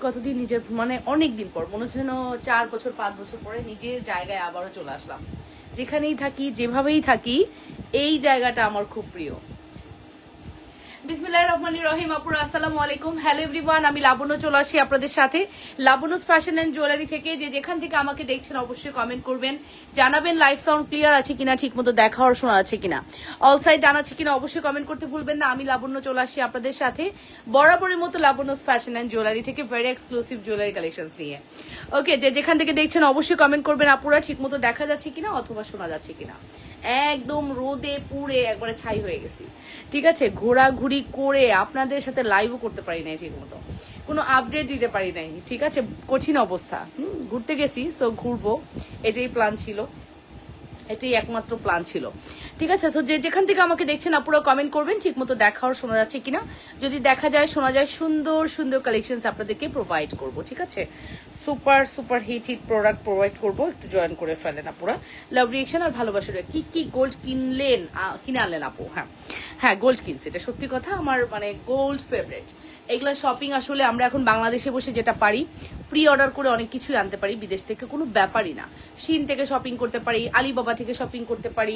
কতদিন নিজের মানে অনেক দিন পর মনে হচ্ছে যেন 4 বছর 5 বছর পরে নিজের জায়গায় আবারও চলে আসলাম। যেখানেই থাকি যেভাবেই থাকি এই জায়গাটা আমার খুব প্রিয়। বিসমিল্লাহির রহমানির রহিম। আপুরা আসসালামু আলাইকুম। হ্যালো এভরিওয়ান, আমি লাবণ্য চলে আসি আপনাদের সাথে লাবণ্যস ফ্যাশন এন্ড জুয়েলারি থেকে। যেখান থেকে আমাকে দেখছেন অবশ্যই কমেন্ট করবেন, জানাবেন লাইভ সাউন্ড ক্লিয়ার আছে কিনা, ঠিক মতো দেখা আর শোনা আছে কিনা, অল সাইড ডান আছে কিনা অবশ্যই কমেন্ট করতে ভুলবেন না। আমি লাবণ্য চলে আসি আপনাদের সাথে বরাবরের মতো লাবণ্যস ফ্যাশন এন্ড জুয়েলারি থেকে ভেরি এক্সক্লুসিভ জুয়েলারি কালেকশনস নিয়ে। ওকে, যেখান থেকে দেখছেন অবশ্যই কমেন্ট করবেন আপুরা ঠিক মতো দেখা যাচ্ছে কিনা অথবা শোনা যাচ্ছে কিনা। একদম রোদে পুড়ে একবারে ছাই হয়ে গেছি, ঠিক আছে। ঘোরাঘুরি করে আপনাদের সাথে লাইভও করতে পারি নাই, ঠিক মতো কোনো আপডেট দিতে পারি নাই, ঠিক আছে। কঠিন অবস্থা। ঘুরতে গেছি, সো ঘুরবো, এটাই প্ল্যান ছিল, এটাই একমাত্র প্ল্যান ছিল, ঠিক আছে। সো যেখান থেকে আমাকে দেখছেন আপুরা কমেন্ট করবেন ঠিক মতো দেখা আর শোনা যাচ্ছে কিনা। যদি দেখা যায় শোনা যায় সুন্দর সুন্দর কালেকশনস আপনাদেরকে প্রোভাইড করব, ঠিক আছে। Super super hit product provide করব, একটু জয়েন করে ফেলেন আপুরা। লাভ রিয়েকশন আর ভালোবাসার কি কি গোল্ড কিনে আনলেন আপু? হ্যাঁ গোল্ড কিনছে, এটা সত্যি কথা। আমার মানে গোল্ড ফেভারিট। এগুলা শপিং আসলে আমরা এখন বাংলাদেশে বসে যেটা পারি, প্রি অর্ডার করে অনেক কিছুই আনতে পারি বিদেশ থেকে, কোনো ব্যাপারই না। শিন থেকে শপিং করতে পারি, আলিবাবা থেকে শপিং করতে পারি,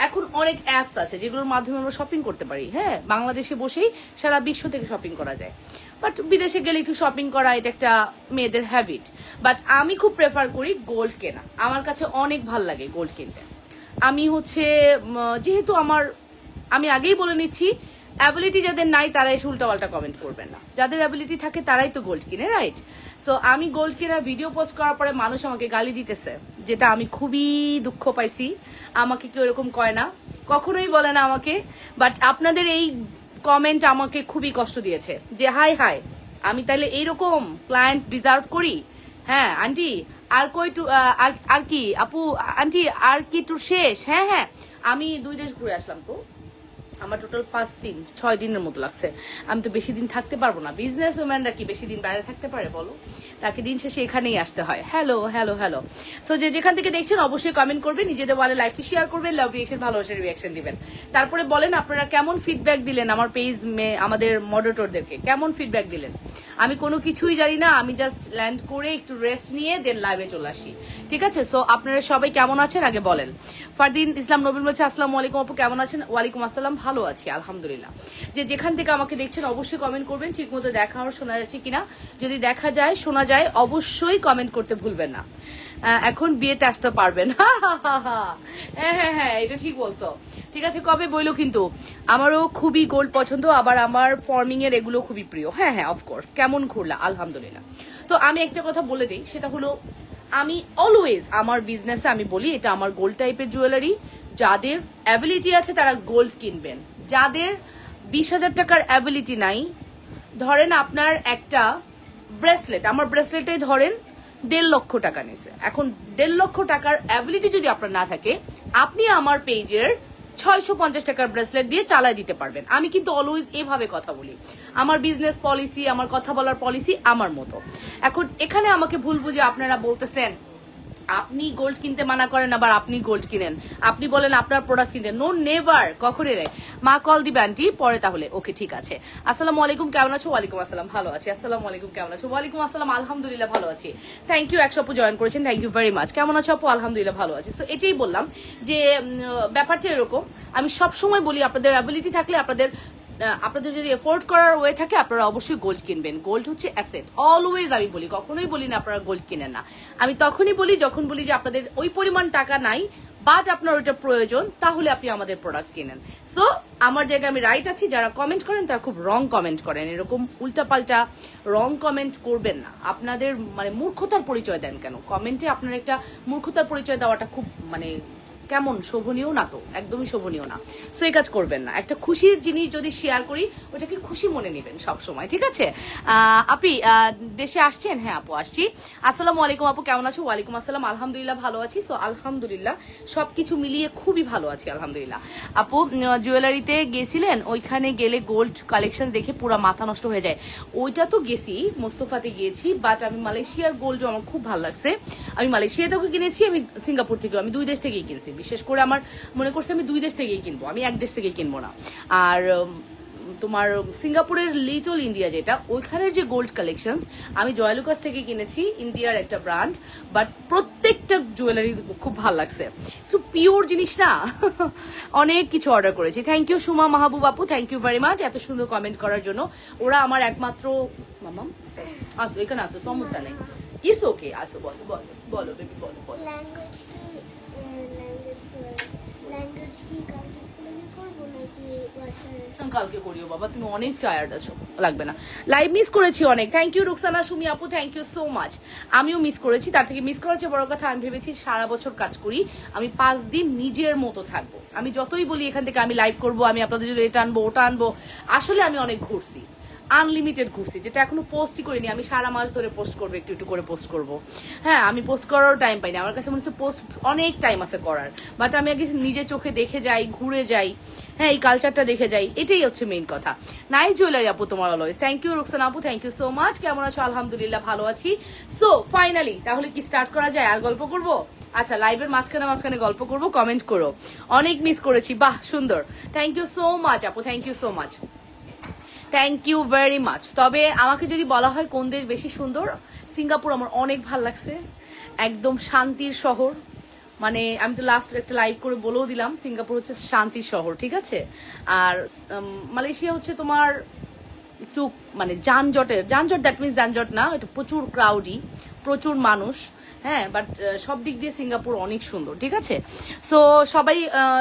এখন অনেক অ্যাপস আছে যেগুলোর মাধ্যমে আমরা শপিং করতে পারি। হ্যাঁ, বাংলাদেশে বসেই সারা বিশ্ব থেকে শপিং করা যায়। বাট বিদেশে গেলে একটু শপিং করা এটা একটা মেয়েদের হ্যাবিট। বাট আমি খুব প্রেফার করি গোল্ড কেনা, আমার কাছে অনেক ভাল লাগে গোল্ড কিনতে। আমি হচ্ছে যেহেতু আমি আগেই বলে নিচ্ছি, অ্যাবিলিটি যাদের নাই তারা এসে উল্টাপাল্টা কমেন্ট করবেন না, যাদের অ্যাবিলিটি থাকে তারাই তো গোল্ড কিনে, রাইট। সো আমি গোল্ড কেনার ভিডিও পোস্ট করার পরে মানুষ আমাকে গালি দিতেছে, যেটা আমি খুবই দুঃখ পাইছি। আমাকে কেউ এরকম কয় না, কখনোই বলে না আমাকে, বাট আপনাদের এই কমেন্ট আমাকে খুবই কষ্ট দিয়েছে যে হাই হাই, আমি তাহলে এইরকম ক্লায়েন্ট ডিজার্ভ করি? হ্যাঁ আন্টি, আর কই টু আর কি আপু, আন্টি আর কি টু শেষ? হ্যাঁ, আমি 2 দেশ ঘুরে আসলাম, তো আমার টোটাল 6 দিনের মতো লাগছে। আমি তো বেশি দিন থাকতে পারবো না, বিজনেস ওম্যানরা কি বেশি দিন বাইরে থাকতে পারে বলো? তাকে দিন শেষে এখানেই আসতে হয়। Hello hello hello. সো যেখান থেকে দেখছেন অবশ্যই কমেন্ট করবেন, নিজেদের ওয়ালে লাইভটি শেয়ার করবেন, লাভ রিয়েকশন ভালোবাসার রিয়েকশন দিবেন। তারপরে বলেন আপনারা কেমন ফিডব্যাক দিলেন আমার পেজ আমাদের মডারেটরদেরকে, কেমন ফিডব্যাক দিলেন। আমি কোনো কিছুই জানি না, আমি জাস্ট ল্যান্ড করে একটু রেস্ট নিয়ে দেন লাইভে চলে আসি, ঠিক আছে। সো আপনারা সবাই কেমন আছেন আগে বলেন। ফারদিন ইসলাম নবীন বলছে আসসালামু আলাইকুম আপু, কেমন আছেন? ওয়ালাইকুম আসসালাম, ভালো আছি আলহামদুলিল্লাহ। যেখান থেকে আমাকে দেখছেন অবশ্যই কমেন্ট করবেন ঠিক মতো দেখা আর শোনা যাচ্ছে কিনা। যদি দেখা যায় শোনা যায় অবশ্যই কমেন্ট করতে ভুলবেন না। এখন বিয়েতে আসতে পারবেন? হ্যাঁ এটা ঠিক বলছো, ঠিক আছে। কবে বইলো, কিন্তু আমারও খুবই গোল্ড পছন্দ, আবার আমার ফর্মিং এর এগুলো খুবই প্রিয়। হ্যাঁ অফকোর্স। কেমন ঘুরলা? আলহামদুলিল্লাহ। তো আমি একটা কথা বলে দিই, সেটা হলো আমি অলওয়েজ আমার বিজনেসে আমি বলি এটা আমার গোল্ড টাইপের জুয়েলারি। যাদের অ্যাবিলিটি আছে তারা গোল্ড কিনবেন, যাদের 20,000 টাকার অ্যাবিলিটি নাই, ধরেন আপনার একটা ব্রেসলেট, আমার ব্রেসলেটে ধরেন 1.5 লক্ষ টাকা নিছে। এখন 1.5 লক্ষ টাকার অ্যাবিলিটি যদি আপনার না থাকে, আপনি আমার পেজের 650 টাকার ব্রেসলেট দিয়ে চালায় দিতে পারবেন। আমি কিন্তু অলওয়েজ এভাবে কথা বলি, আমার বিজনেস পলিসি, আমার কথা বলার পলিসি আমার মতো। এখন এখানে আমাকে ভুল বুঝে আপনারা বলতেছেন আপনি গোল্ড কিনতে মানা করেন, আবার আপনি গোল্ড কিনেন, আপনি বলেন আপনার প্রোডাক্ট কিনতে। নো নেভার, কখনই রে। মা কল দিবে আন্টি পরে, তাহলে ওকে ঠিক আছে। আসসালামু আলাইকুম, কেমন আছো? ওয়ালাইকুম আসসালাম, ভালো আছি। আসসালামু আলাইকুম, কেমন আছো? ওয়ালাইকুম আসসালাম, আলহামদুলিল্লাহ ভালো আছি। থ্যাংক ইউ, 100 আপু জয়েন করেছেন, থ্যাংক ইউ ভেরি মাচ। কেমন আছো আপু? আলহামদুলিল্লাহ ভালো আছি। সো এটাই বললাম যে ব্যাপারটা এরকম, আমি সবসময় বলি আপনাদের অ্যাবিলিটি থাকলে, আপনাদের যদি এফোর্ড করার ওয়ে থাকে, আপনারা অবশ্যই গোল্ড কিনবেন। গোল্ড হচ্ছে অ্যাসেট, অলওয়েজ আমি বলি, কখনোই বলি না আপনারা গোল্ড কিনেন না। আমি তখনই বলি যখন বলি যে আপনাদের ওই পরিমাণ টাকা নাই, বাট আপনার ওইটা প্রয়োজন, তাহলে আপনি আমাদের প্রোডাক্টস কিনেন। সো আমার জায়গায় আমি রাইট আছি। যারা কমেন্ট করেন তারা খুব রং কমেন্ট করেন, এরকম উল্টাপাল্টা রং কমেন্ট করবেন না। আপনাদের মানে মূর্খতার পরিচয় দেন কেন কমেন্টে? আপনার একটা মূর্খতার পরিচয় দেওয়াটা খুব মানে কেমন, শোভনীয় না তো, একদমই শোভনীয় না। সো এই কাজ করবেন না। একটা খুশির জিনিস যদি শেয়ার করি ওটাকে খুশি মনে নেবেন সব সময়, ঠিক আছে। আপনি দেশে আসছেন? হ্যাঁ আপু আসছি। আসসালামু আলাইকুম আপু, কেমন আছো? ওয়ালাইকুম আসসালাম, আলহামদুলিল্লাহ ভালো আছি। সো আলহামদুলিল্লাহ সবকিছু মিলিয়ে খুবই ভালো আছি আলহামদুলিল্লাহ। আপু জুয়েলারিতে গেছিলেন, ওইখানে গেলে গোল্ড কালেকশন দেখে পুরো মাথা নষ্ট হয়ে যায়। ওইটা তো গেছি, মোস্তফাতে গিয়েছি, বাট আমি মালয়েশিয়ার গোল্ড আমার খুব ভালো লাগছে। আমি মালয়েশিয়া থেকেও কিনেছি, আমি সিঙ্গাপুর থেকেও, আমি 2 দেশ থেকেই কিনছি। বিশেষ করে আমার মনে করছে আমি 2 দেশ থেকেই কিনবো, আমি 1 দেশ থেকেই কিনবো না। আর তোমার সিঙ্গাপুরের লিটল ইন্ডিয়া যেটা, ওইখানের যে গোল্ড কালেকশনস আমি জয়লুকাস থেকে কিনেছি, ইন্ডিয়ার একটা ব্র্যান্ড, বাট প্রত্যেকটা জুয়েলারি খুব ভালো লাগছে, একটু পিওর জিনিস না। অনেক কিছু অর্ডার করেছি। থ্যাংক ইউ সুমা মাহবুব আপু, থ্যাংক ইউ ভেরি মাচ এত সুন্দর কমেন্ট করার জন্য। ওরা আমার একমাত্র মামাম, আসো এখানে আসো, সমস্যা নেই, ইটস ওকে, আসো বলো বলো বলো বেবি বলো বলো। কালকে করিও বাবা, তুমি অনেক টায়ার্ড আছো, লাগবে না। লাইভ মিস করেছি অনেক, থ্যাংক ইউ রুকসানা সুমি আপু, থ্যাংক ইউ সো মাচ। আমিও মিস করেছি, তার থেকে মিস করার চেয়ে বড় কথা আমি ভেবেছি সারা বছর কাজ করি, আমি 5 দিন নিজের মতো থাকবো। আমি যতই বলি এখান থেকে আমি লাইভ করবো, আমি আপনাদের জন্য এটা আনবো ওটা আনবো, আসলে আমি অনেক ঘুরছি, আনলিমিটেড ঘুরছি, যেটা এখনো পোস্টই করিনি। আমি সারা মাস ধরে পোস্ট করবো, একটু একটু করে পোস্ট করবো। হ্যাঁ, আমি পোস্ট করারও টাইম পাইনি, আমার কাছে মনে হচ্ছে পোস্ট অনেক টাইম আছে করার, বাট আমি আগে নিজে চোখে দেখে যাই, ঘুরে যাই, হ্যাঁ এই কালচারটা দেখে যাই, এটাই হচ্ছে মেইন কথা। নাইস জুয়েলারি আপু তোমার অলওয়েজ, থ্যাংক ইউ রুকসানা আপু, থ্যাংক ইউ সো মাচ। কেমন আছো? আলহামদুলিল্লাহ ভালো আছি। সো ফাইনালি তাহলে কি স্টার্ট করা যায়? আর গল্প করবো? আচ্ছা, লাইভের মাঝখানে গল্প করবো, কমেন্ট করো। অনেক মিস করেছি, বাহ সুন্দর, থ্যাংক ইউ সো মাচ আপু, thank you so much, thank you very much. তবে আমাকে যদি বলা হয় কোন দেশ বেশি সুন্দর, সিঙ্গাপুর আমার অনেক ভালো লাগছে, একদম শান্তির শহর। মানে আমি তো লাস্ট একটা লাইভ করে বলেও দিলাম, সিঙ্গাপুর হচ্ছে শান্তির শহর, ঠিক আছে। আর মালয়েশিয়া হচ্ছে তোমার একটু মানে যানজট, দ্যাট মিনস যানজট না, এটা প্রচুর ক্রাউডি, প্রচুর মানুষ, হ্যাঁ, বাট সব দিক দিয়ে সিঙ্গাপুর অনেক সুন্দর, ঠিক আছে। সো সবাই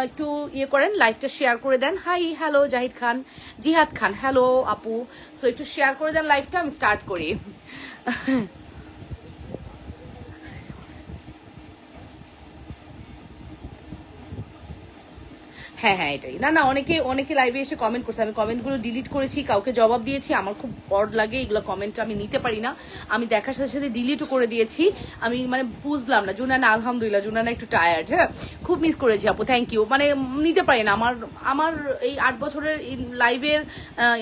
একটু ইয়ে করেন, লাইভটা শেয়ার করে দেন। হাই হ্যালো জাহিদ খান, জিহাদ খান, হ্যালো আপু। সো একটু শেয়ার করে দেন লাইভটা, আমি স্টার্ট করি। হ্যাঁ হ্যাঁ এটাই, না না অনেকে লাইভে এসে কমেন্ট করছে, আমি কমেন্টগুলো ডিলিট করেছি, কাউকে জবাব দিয়েছি, আমার খুব অড লাগে এগুলো কমেন্ট, আমি নিতে পারি না, আমি দেখার সাথে সাথে ডিলিটও করে দিয়েছি। আমি মানে বুঝলাম না, জুনানা আলহামদুলিল্লাহ, জুনানা একটু টায়ার্ড, হ্যাঁ খুব মিস করেছি আপু, থ্যাংক ইউ। মানে নিতে পারি না, আমার এই 8 বছরের লাইভের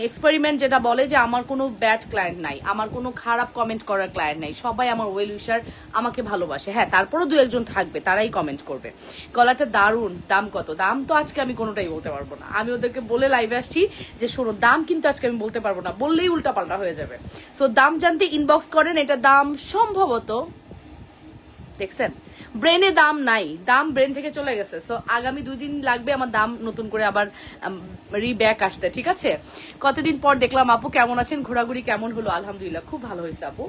এক্সপেরিমেন্ট যেটা বলে যে আমার কোনো ব্যাড ক্লায়েন্ট নাই, আমার কোনো খারাপ কমেন্ট করার ক্লায়েন্ট নাই, সবাই আমার ওয়েল উইশার, আমাকে ভালোবাসে। হ্যাঁ তারপরও 2-1 থাকবে, তারাই কমেন্ট করবে। গলাটা দারুণ, দাম কত? দাম তো আজকে আমি কোনোটাই বলতে পারবো না, আমি ওদেরকে বলে লাইভে আসছি যে শোনো দাম কিন্তু আজকে আমি বলতে পারবো না, বললেই উল্টা পাল্টা হয়ে যাবে। সো দাম জানতে ইনবক্স করেন, এটা দাম সম্ভবত, দেখছেন ব্রেনে দাম নাই, দাম ব্রেন থেকে চলে গেছে। সো আগামী 2 দিন লাগবে আমার দাম নতুন করে আবার রিব্যাক আসতে, ঠিক আছে। কতদিন পর দেখলাম আপু, কেমন আছেন? ঘোরাঘুরি কেমন হলো? আলহামদুলিল্লাহ খুব ভালো হয়েছে আপু,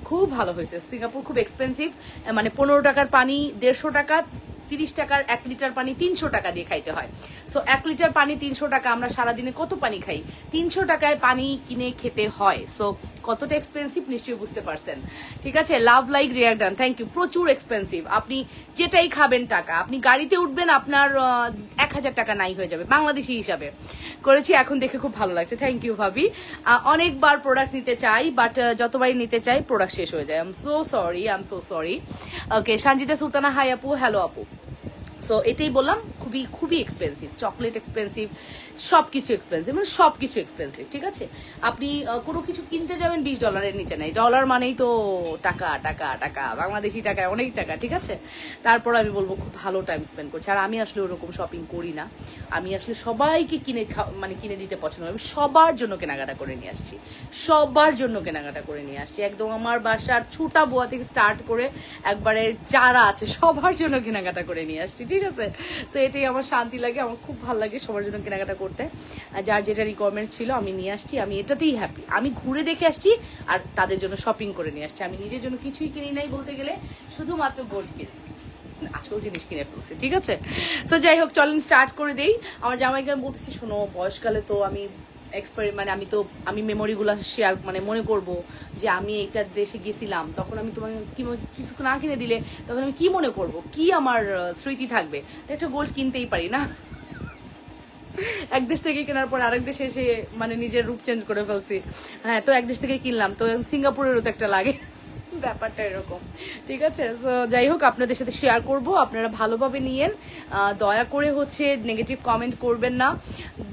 খুব ভালো হয়েছে। সিঙ্গাপুর খুব এক্সপেন্সিভ, মানে 15 টাকার পানি 150 টাকা, 30 টাকার 1 লিটার পানি 300 টাকা দিয়ে খাইতে হয়। সো 1 লিটার পানি 300 টাকা, আমরা সারাদিনে কত পানি খাই? 300 টাকায় পানি কিনে খেতে হয়। সো কতটা এক্সপেন্সিভ নিশ্চয়ই বুঝতে পারছেন, ঠিক আছে। লাভ লাইক রিয়ার ডান, থ্যাংক ইউ। প্রচুর এক্সপেন্সিভ, আপনি যেটাই খাবেন টাকা, আপনি গাড়িতে উঠবেন আপনার 1000 টাকা নাই হয়ে যাবে বাংলাদেশি হিসাবে। করেছি, এখন দেখে খুব ভালো লাগছে, থ্যাংক ইউ ভাবি। অনেকবার প্রোডাক্ট নিতে চাই, বাট যতবারই নিতে চাই প্রোডাক্ট শেষ হয়ে যায়। I am so sorry. Okay, Sanjita Sultana, hi আপু, হ্যালো আপু। সো এটাই বললাম, খুবই খুবই এক্সপেন্সিভ, চকলেট এক্সপেন্সিভ, সবকিছু এক্সপেন্সিভ, মানে সবকিছু এক্সপেন্সিভ, ঠিক আছে। আপনি কোনো কিছু কিনতে যাবেন $20 নিচে নাই, ডলার মানেই তো টাকা টাকা টাকা, বাংলাদেশি টাকায় অনেক টাকা, ঠিক আছে। তারপর আমি বলবো খুব ভালো টাইম স্পেন্ড করছি। আর আমি আসলে ওরকম শপিং করি না, আমি আসলে সবাইকে মানে কিনে দিতে পছন্দ করি, আমি সবার জন্য কেনাকাটা করে নিয়ে আসছি, সবার জন্য কেনাকাটা করে নিয়ে আসছি, একদম আমার বাসার ছোটা বুয়া থেকে স্টার্ট করে একবারে যারা আছে সবার জন্য কেনাকাটা করে নিয়ে আসছি, ঠিক আছে। সো এটাই আমার শান্তি লাগে, আমার খুব ভালো লাগে সবার জন্য কেনাকাটা করতে, যার যেটা রিকোয়ারমেন্ট ছিল আমি নিয়ে আসছি, আমি এটাতেই হ্যাপি। আমি ঘুরে দেখে আসছি আর তাদের জন্য শপিং করে নিয়ে আসছি, আমি নিজের জন্য কিছুই কিনি নাই বলতে গেলে, শুধুমাত্র গোল্ড কিনছি, আসল জিনিস কিনে ফেলছি, ঠিক আছে। সো যাই হোক, চলেন স্টার্ট করে দেই। আমার জামাইকে আমি বলতেছি শোনো, বয়সকালে তো আমি মানে আমি মেমোরিগুলো শেয়ার মানে মনে করব যে আমি একটা দেশে গেছিলাম, তখন আমি তোমাকে কিছু না কিনে দিলে তখন আমি কি মনে করব, কি আমার স্মৃতি থাকবে। একটা গোল্ড কিনতেই পারি না, এক দেশ থেকে কেনার পর আরেক দেশে এসে মানে নিজের রূপ চেঞ্জ করে ফেলছি। হ্যাঁ, তো এক দেশ থেকে কিনলাম, তো সিঙ্গাপুরেরও তো একটা লাগে, ব্যাপারটা এরকম, ঠিক আছে। সো যাই হোক, আপনাদের সাথে শেয়ার করব, আপনারা ভালোভাবে নিয়েন। দয়া করে হচ্ছে নেগেটিভ কমেন্ট করবেন না,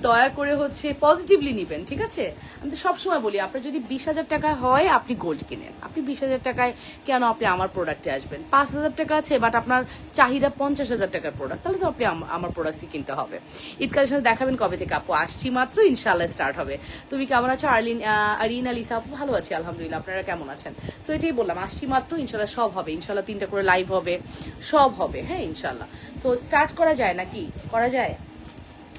দয়া করে হচ্ছে পজিটিভলি নেবেন, ঠিক আছে। আমি তো সবসময় বলি, আপনার যদি 20,000 টাকা হয় আপনি গোল্ড কিনেন। আপনি 20,000 টাকায় কেন আপনি আমার প্রোডাক্টে আসবেন? 5,000 টাকা আছে বাট আপনার চাহিদা 50,000 টাকার প্রোডাক্ট, তাহলে তো আপনি আমার প্রোডাক্টই কিনতে হবে। ঈদ কালেকশন দেখাবেন কবে থেকে আপু? আসছি মাত্র, ইনশাল্লাহ স্টার্ট হবে। তুমি কেমন আছো আরিন আলিসা আপু? ভালো আছি আলহামদুলিল্লাহ, আপনারা কেমন আছেন? সো এটাই বললাম, আসছি মাত্র, ইনশাল্লাহ সব হবে, ইনশাল্লাহ 3টা করে লাইভ হবে, সব হবে, হ্যাঁ ইনশাল্লাহ। সো স্টার্ট করা যায় নাকি? করা যায়?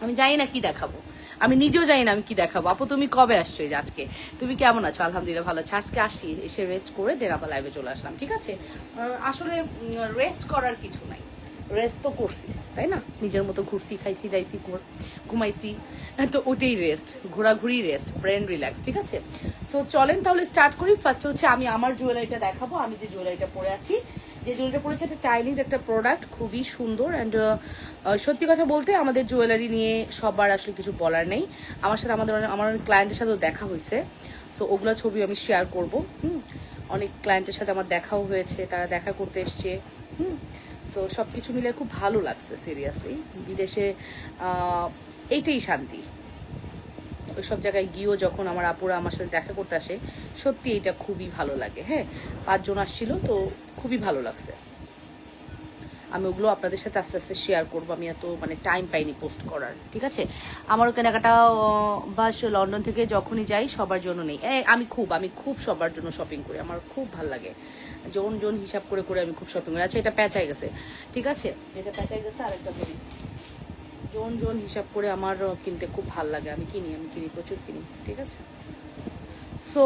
আমি জানি না কি দেখাবো, আমি নিজেও জানি না আমি কি দেখাবো। আপু তুমি কবে আসছো? এই যে আজকে। তুমি কেমন আছো? আলহামদুলিল্লাহ ভালো আছি। আজকে আসছি, এসে রেস্ট করে দেন আবার লাইভে চলে আসলাম, ঠিক আছে। আসলে রেস্ট করার কিছু নাই, রেস্ট তো করছি তাই না, নিজের মতো ঘুরছি, খাইছি, দাইছি, ঘুমাইছি, তো ওটাই রেস্ট, ঘোরাঘুরি রেস্ট, ব্রেন রিল্যাক্স, ঠিক আছে। সো চলেন তাহলে স্টার্ট করি। ফার্স্ট হচ্ছে আমি আমার জুয়েলারিটা দেখাবো। আমি যে জুয়েলারিটা পরে আছি, যে জুয়েলারিটা পরেছি, এটা চাইনিজ একটা প্রোডাক্ট, খুবই সুন্দর। অ্যান্ড সত্যি কথা বলতে আমাদের জুয়েলারি নিয়ে সবার আসলে কিছু বলার নেই। আমার সাথে আমার অনেক ক্লায়েন্টের সাথেও দেখা হয়েছে, সো ওগুলো ছবি আমি শেয়ার করবো। অনেক ক্লায়েন্টের সাথে আমার দেখাও হয়েছে, তারা দেখা করতে এসছে। সো সব কিছু মিলে খুব ভালো লাগছে সিরিয়াসলি। বিদেশে এইটাই শান্তি। ওই সব জায়গায় গিয়েও যখন আমার আপুরা আমার সাথে দেখা করতে আসে, সত্যি এটা খুবই ভালো লাগে। হ্যাঁ, 5 জন আসছিল, তো খুবই ভালো লাগছে। আমি ওগুলো আপনাদের সাথে আস্তে আস্তে শেয়ার করবো। আমি এত টাইম পাইনি পোস্ট করার, ঠিক আছে। আমারও কেনাকাটা বা লন্ডন থেকে যখনই যাই সবার জন্য নেই। আমি খুব সবার জন্য শপিং করি, আমার খুব ভালো লাগে। জন হিসাব করে করে আমি খুব শপিং করি। আচ্ছা, এটা প্যাঁচাই গেছে, ঠিক আছে, এটা প্যাঁচাই গেছে। আরেকটা বলি, জন হিসাব করে আমার কিনতে খুব ভালো লাগে। আমি কিনি প্রচুর কিনি, ঠিক আছে। সো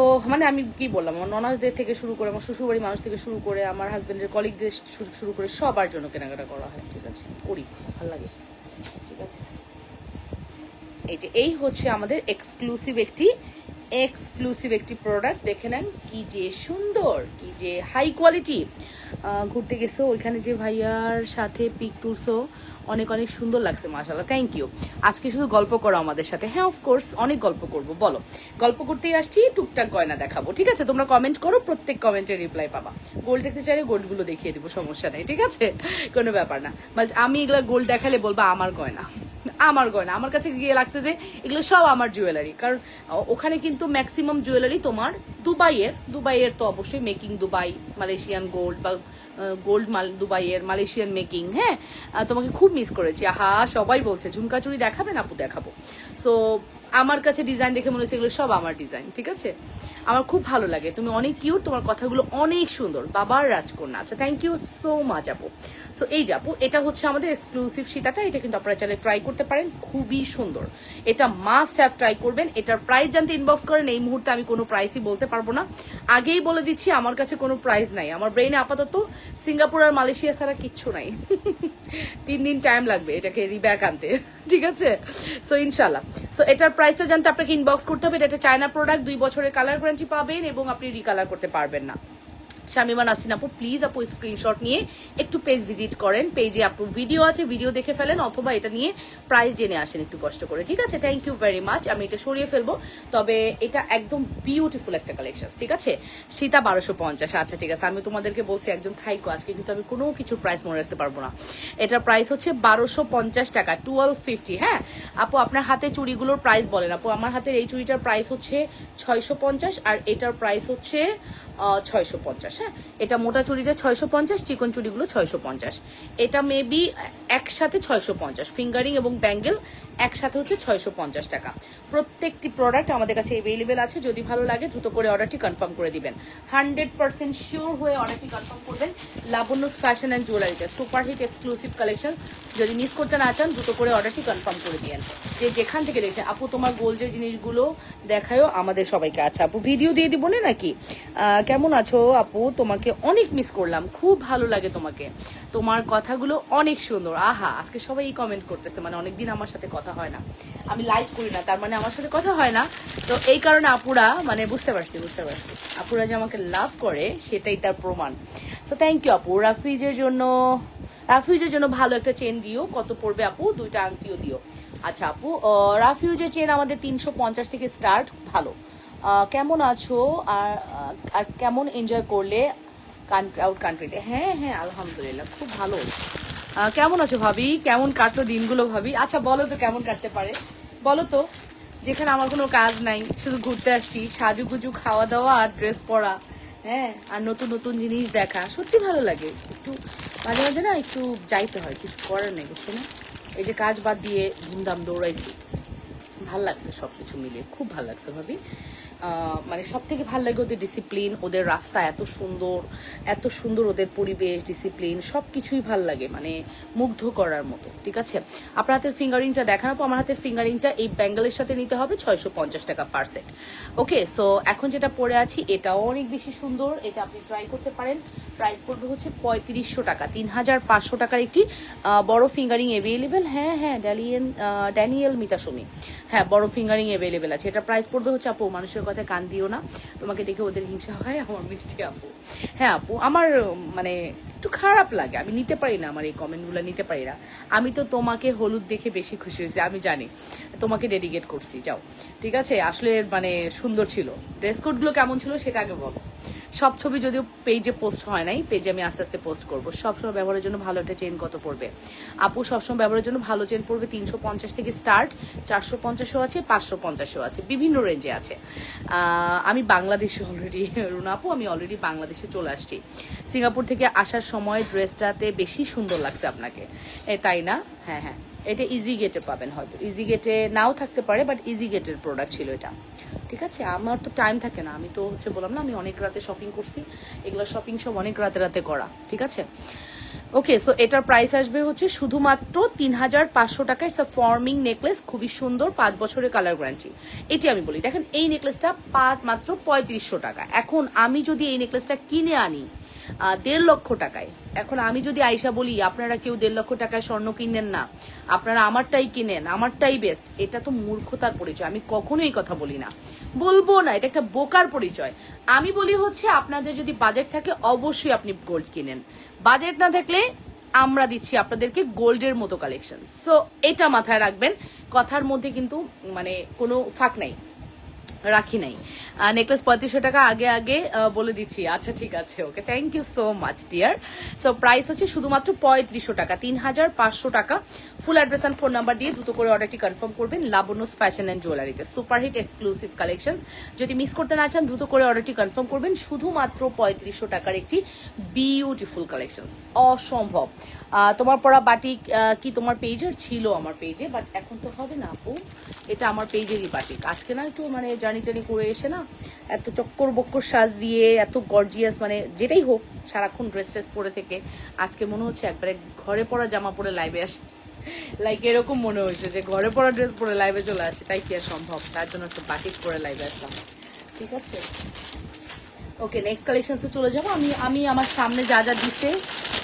আমি কি বললাম, আমার ননাসদের থেকে শুরু করে, আমার শ্বশুরবাড়ির মানুষ থেকে শুরু করে, আমার হাজবেন্ডের কলিগদের শুরু করে সবার জন্য কেনাকাটা করা হয়, ঠিক আছে, করি, ভালো লাগে, ঠিক আছে। এই হচ্ছে আমাদের এক্সক্লুসিভ একটি প্রোডাক্ট। দেখে নেন কি যে সুন্দর, কি যে হাই কোয়ালিটি। ঘুরতে গেছো, ওইখানে যে ভাইয়ার সাথে পিক তুলছো, অনেক অনেক সুন্দর লাগছে, মাশাআল্লাহ, থ্যাংক ইউ। আজকে শুধু গল্প করো আমাদের সাথে। হ্যাঁ অফকোর্স, অনেক গল্প করবো, বলো। গল্প করতেই আসছি, টুকটাক গয়না দেখাবো, ঠিক আছে। তোমরা কমেন্ট করো, প্রত্যেক কমেন্টের রিপ্লাই পাবা। গোল্ড দেখতে চাইলে গোল্ডগুলো দেখিয়ে দিব, সমস্যা নেই, ঠিক আছে, কোনো ব্যাপার না। বাট আমি এগুলা গোল্ড দেখালে বলবা আমার গয়না, আমার কাছে গিয়ে লাগছে যে এগুলো সব আমার জুয়েলারি। কারণ ওখানে কিন্তু ম্যাক্সিমাম জুয়েলারি তোমার দুবাইয়ের তো অবশ্যই মেকিং, দুবাই মালয়েশিয়ান গোল্ড বা গোল্ড দুবাইয়ের মালয়েশিয়ান মেকিং। হ্যাঁ, তোমাকে খুব মিস করেছি। আহা, সবাই বলছে ঝুমকা চুড়ি দেখাবেন আপু? দেখাবো। সো আমার কাছে ডিজাইন দেখে মনে হচ্ছে এগুলো সব আমার ডিজাইন, ঠিক আছে। আমার খুব ভালো লাগে, তুমি অনেক কিউট, তোমার কথাগুলো অনেক সুন্দর, বাবার রাজকন্যা। আচ্ছা, থ্যাংক ইউ সো মাচ আপু। সো এই যে আপু, এটা হচ্ছে আমাদের এক্সক্লুসিভ সীতাটা। এটা কিন্তু আপনারা চাইলে ট্রাই করতে পারেন, খুবই সুন্দর। এটা মাস্ট হ্যাভ ট্রাই করবেন। এটার প্রাইস জানতে ইনবক্স করেন। এই মুহূর্তে আমি কোনো প্রাইসই বলতে পারবো না, আগেই বলে দিচ্ছি, আমার কাছে কোনো প্রাইস নাই। আমার ব্রেইনে আপাতত সিঙ্গাপুর আর মালয়েশিয়া ছাড়া কিচ্ছু নাই। 3 দিন টাইম লাগবে এটাকে রিব্যাক আনতে, ঠিক আছে। সো ইনশাল্লাহ, সো এটার প্রাইসটা জানতে আপনাকে ইনবক্স করতে হবে। এটা চায়না প্রোডাক্ট, 2 বছরের কালার গ্যারান্টি পাবেন এবং আপনি রিকালার করতে পারবেন না। শামিমা নাসরিন আপু, প্লিজ আপু স্ক্রিনশট নিয়ে একটু পেজ ভিজিট করেন। পেজে আপু ভিডিও আছে, ভিডিও দেখে ফেলেন, অথবা এটা নিয়ে প্রাইস জেনে আসেন একটু কষ্ট করে, ঠিক আছে। Thank you very much. আমি এটা সরিয়ে ফেলবো, তবে এটা একদম বিউটিফুল একটা কালেকশন, ঠিক আছে। সীতা 1250। আচ্ছা ঠিক আছে, আমি তোমাদেরকে বলছি একজন থাইকো, আজকে কিন্তু আমি কোনো কিছু প্রাইস মনে রাখতে পারবো না। এটার প্রাইস হচ্ছে 1250 টাকা, 1250। হ্যাঁ আপু, আপনার হাতে চুড়িগুলোর প্রাইস বলেন আপু। আমার হাতের এই চুড়িটার প্রাইস হচ্ছে 650, আর এটার প্রাইস হচ্ছে 650। হ্যাঁ, এটা মোটা চুড়িটা 650, চিকন চুড়িগুলো 650। এটা মেবি একসাথে 650, ফিঙ্গারিং এবং ব্যাঙ্গেল একসাথে হচ্ছে 650 টাকা। প্রত্যেকটি প্রোডাক্ট আমাদের কাছে অ্যাভেলেবেল আছে। যদি ভালো লাগে দ্রুত করে অর্ডারটি কনফার্ম করে দিবেন। 100% শিওর হয়ে অর্ডারটি কনফার্ম করবেন। লাবণ্যস ফ্যাশন অ্যান্ড জুয়েলারিতে সুপারহিট এক্সক্লুসিভ কালেকশন। যদি মিস করতে না চান দ্রুত করে অর্ডারটি কনফার্ম করে দিয়েন। যে যেখান থেকে দেখছেন আপু, তোমার গোল্ডের জিনিসগুলো দেখায়ও আমাদের সবাইকে। আচ্ছা আপু, ভিডিও দিয়ে দিব না নাকি? কেমন আছো আপু? তোমাকে অনেক মিস করলাম, খুব ভালো লাগে তোমাকে, তোমার কথাগুলো অনেক সুন্দর। আহা, আজকে সবাই কমেন্ট করতেছে, অনেকদিন আমার সাথে কথা হয় না, আমি লাইভ করি না, তার আমার সাথে কথা হয় না। তো এই কারণে আপুরা বুঝতে পারছি আপুরা যে আমাকে লাভ করে সেটাই তার প্রমাণ। সো থ্যাংক ইউ আপু। রাফিজের জন্য ভালো একটা চেন দিও। কত পড়বে আপু? 2টা আংটিও দিও। আচ্ছা আপু, রাফিউজের চেন আমাদের 350 থেকে স্টার্ট। ভালো, কেমন আছো আর কেমন এনজয় করলে আউট কান্ট্রিতে। হ্যাঁ হ্যাঁ আলহামদুলিল্লাহ খুব ভালো। কেমন আছো ভাবি? কেমন কাটলো দিনগুলো ভাবি? আচ্ছা বলো তো কেমন কাটতে পারে বলো তো, যেখানে আমার কোনো কাজ নাই, শুধু ঘুরতে আসছি, সাজুগুজু, খাওয়া দাওয়া আর ড্রেস পরা, হ্যাঁ, আর নতুন নতুন জিনিস দেখা, সত্যি ভালো লাগে। একটু মাঝে মাঝে না একটু যাইতে হয়, কিছু করার নেই বুঝছো না। এই যে কাজ বাদ দিয়ে ধুমধাম দৌড়াইছি, ভাল লাগছে সবকিছু মিলিয়ে, খুব ভাল লাগছে ভাবি। মানে সব থেকে ভাল লাগে ওদের ডিসিপ্লিন, ওদের রাস্তা এত সুন্দর, এত সুন্দর ওদের পরিবেশ, ডিসিপ্লিন, সব কিছুই ভাল লাগে, মানে মুগ্ধ করার মতো। ঠিক আছে, আপনার হাতের ফিঙ্গারিংটা দেখানো। আমার হাতের ফিঙ্গারিংটা এই ব্যাঙ্গেলের সাথে নিতে হবে 650 টাকা পার সেট। ওকে, সো এখন যেটা পরে আছি এটাও অনেক বেশি সুন্দর, এটা আপনি ট্রাই করতে পারেন। প্রাইস পড়বে হচ্ছে 3500 টাকা, 3500 টাকার একটি বড় ফিঙ্গারিং অ্যাভেলেবেল। হ্যাঁ হ্যাঁ ড্যানিয়েল মিতাসমি, হ্যাঁ বড় ফিঙ্গারিং অ্যাভেলেবেল আছে। এটা প্রাইস পড়বে হচ্ছে, আপু মানুষের কথা কান দিও না, তোমাকে দেখে ওদের হিংসা হয়, আমার মিষ্টি আপু। হ্যাঁ আপু, আমার মানে একটু খারাপ লাগে, আমি নিতে পারি না, আমার এই কমেন্টগুলো নিতে পারি না। আমি তো তোমাকে হলুদ দেখে বেশি খুশি হয়েছি, আমি জানি, তোমাকে ডেডিকেট করছি। যাও ঠিক আছে, আসলে মানে সুন্দর ছিল। ড্রেস কোডগুলো কেমন ছিল সেটা আগে বলো। সব ছবি যদিও পেজে পোস্ট হয় নাই, পেজে আমি আস্তে আস্তে পোস্ট করবো। সবসময় ব্যবহারের জন্য ভালো একটা চেন কত পড়বে আপু? সবসময় ব্যবহারের জন্য ভালো চেন পড়বে 350 থেকে স্টার্ট, 450ও আছে, 550ও আছে, বিভিন্ন রেঞ্জে আছে। আমি বাংলাদেশে অলরেডি, রুনা আপু আমি অলরেডি বাংলাদেশে চলে আসছি। সিঙ্গাপুর থেকে আসার সময় ড্রেসটাতে বেশি সুন্দর লাগছে আপনাকে, তাই না? হ্যাঁ হ্যাঁ, এটা ইজি গেটে পাবেন, হয়তো ইজি গেটে নাও থাকতে পারে, বাট ইজি গেটের প্রোডাক্ট ছিল এটা। ঠিক আছে, আমার তো টাইম থাকে না, আমি তো হচ্ছে বললাম না আমি অনেক রাতে শপিং করছি, এগুলো শপিং সব অনেক রাতে রাতে করা। ঠিক আছে, ওকে, সো এটার প্রাইস আসবে হচ্ছে শুধুমাত্র 3500 টাকা। ইটস আ ফর্মিং নেকলেস, খুবই সুন্দর, 5 বছরের কালার গ্যারান্টি। এটি আমি বলি, দেখেন এই নেকলেসটা মাত্র 3500 টাকা। এখন আমি যদি এই নেকলেসটা কিনে আনি 1.5 লক্ষ টাকায়, এখন আমি যদি আইসা বলি আপনারা কেউ 1.5 লক্ষ টাকায় স্বর্ণ কিনেন না, আপনারা আমারটাই কিনেন, আমারটাই বেস্ট, এটা তো মূর্খতার পরিচয়। আমি কখনো এই কথা বলি না, বলবো না, এটা একটা বোকার পরিচয়। আমি বলি হচ্ছে আপনাদের যদি বাজেট থাকে অবশ্যই আপনি গোল্ড কিনেন, বাজেট না থাকলে আমরা দিচ্ছি আপনাদেরকে গোল্ডের মতো কালেকশন। সো এটা মাথায় রাখবেন, কথার মধ্যে কিন্তু মানে কোনো ফাঁক নাই, রাখি নাই। নেকলেস 3500 টাকা, আগে আগে বলে দিচ্ছি। আচ্ছা ঠিক আছে, okay, thank you so much dear. So price হচ্ছে শুধুমাত্র 3500 টাকা, 3500 টাকা। Full address and phone number দিয়ে দ্রুত করে অর্ডারটি কনফার্ম করবেন লাবণ্যস ফ্যাশন অ্যান্ড জুয়েলারিতে। সুপারহিট এক্সক্লুসিভ কালেকশনস, যদি মিস করতে না চান দ্রুত করে অর্ডারটি কনফার্ম করবেন। শুধুমাত্র 3500 টাকার একটি বিউটিফুল কালেকশনস, অসম্ভব। তোমার পরা বাটিক কি তোমার পেজের ছিল? আমার পেজে, বাট এখন তো হবে না আপু, এটা আমার পেজেরই বাটিক। আজকে না একটু মানে জার্নি টানি করে এসে না এত চক্কর বক্কর সাজ দিয়ে এত গর্জিয়াস, মানে যেটাই হোক সারাক্ষণ ড্রেস ট্রেস পরে থেকে আজকে মনে হচ্ছে একবারে ঘরে পরা জামা পরে লাইভে আসে, লাইক এরকম মনে হয়েছে যে ঘরে পরা ড্রেস পরে লাইভে চলে আসে, তাই কি আর সম্ভব? তার জন্য একটু বাটিক পরে লাইভে আসলাম। ঠিক আছে, ওকে, নেক্সট কালেকশনসে চলে যাবো। আমি আমার সামনে যা যা দিচ্ছে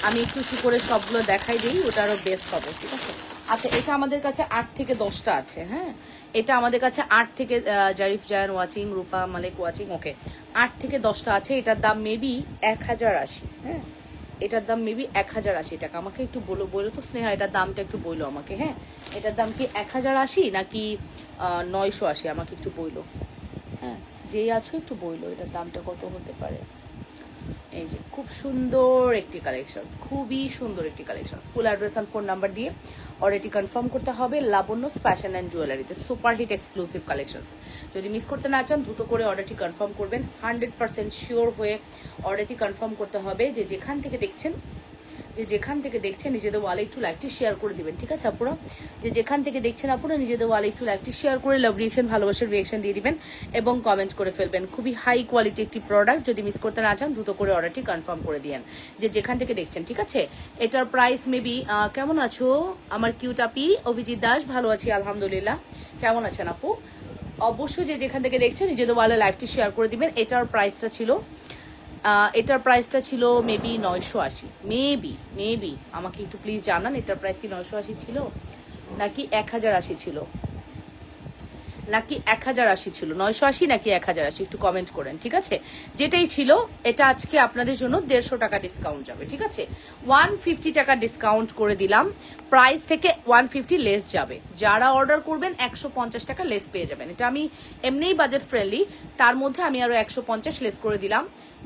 আমি একটু একটু করে সবগুলো দেখাই দিই, ওটা আরো বেস্ট হবে। ঠিক আছে, আচ্ছা এটা আমাদের কাছে 8 থেকে 10টা আছে। হ্যাঁ, এটা আমাদের কাছে 8 থেকে, জারিফ জায়ান ওয়াচিং, রূপা মালিক ওয়াচিং, ওকে 8 থেকে 10টা আছে। এটার দাম মেবি 1080। হ্যাঁ, এটার দাম মেবি 1080 টাকা। আমাকে একটু বলো তো স্নেহা, এটার দামটা একটু বইলো আমাকে। হ্যাঁ, এটার দাম কি 1080 নাকি 980? আমাকে একটু বইলো। হ্যাঁ, যেই আছো একটু বইলো এটার দামটা কত হতে পারে। এই যে খুব সুন্দর একটি কালেকশন, খুবই সুন্দর একটি collection. Full address and phone number দিয়ে অর্ডারটি কনফার্ম করতে হবে লাবণ্যস ফ্যাশন অ্যান্ড জুয়েলারিতে। সুপারহিট এক্সক্লুসিভ কালেকশনস, যদি মিস করতে না চান দ্রুত করে অর্ডারটি কনফার্ম করবেন। 100% শিওর হয়ে অর্ডারটি কনফার্ম করতে হবে। যেখান থেকে দেখছেন নিজেদের ওয়ালে একটু লাইভটি শেয়ার করে দিবেন। ঠিক আছে আপুরা, যেখান থেকে দেখছেন আপুরা নিজেদের ওয়ালে একটু লাইভটি শেয়ার করে লাভ রিয়েকশন, ভালোবাসার রিয়েকশন দিয়ে দিবেন এবং কমেন্ট করে ফেলবেন। খুবই হাই কোয়ালিটি একটি প্রোডাক্ট, যদি মিস করতে না চান দ্রুত করে অর্ডারটি কনফার্ম করে দিয়েন যেখান থেকে দেখছেন। ঠিক আছে, এটার প্রাইস মেবি, কেমন আছো আমার কিউট আপি? অভিজিৎ দাস, ভালো আছি আলহামদুলিল্লাহ। কেমন আছেন আপু? অবশ্যই যেখান থেকে দেখছেন নিজেদের ওয়ালে লাইভটি শেয়ার করে দিবেন। এটার প্রাইসটা ছিল মেবি 980, মেবি আমাকে একটু প্লিজ জানান এটার প্রাইস কি 980 ছিল নাকি 1080 ছিল, নাকি 1080 ছিল, 980 নাকি 1080 একটু কমেন্ট করেন। ঠিক আছে, যেটাই ছিল এটা আজকে আপনাদের জন্য 150 টাকা ডিসকাউন্ট যাবে। ঠিক আছে, 150 টাকা ডিসকাউন্ট করে দিলাম, প্রাইস থেকে 150 লেস যাবে। যারা অর্ডার করবেন 150 টাকা লেস পেয়ে যাবেন। এটা আমি এমনিই বাজেট ফ্রেন্ডলি, তার মধ্যে আমি আরো 150 লেস করে দিলাম।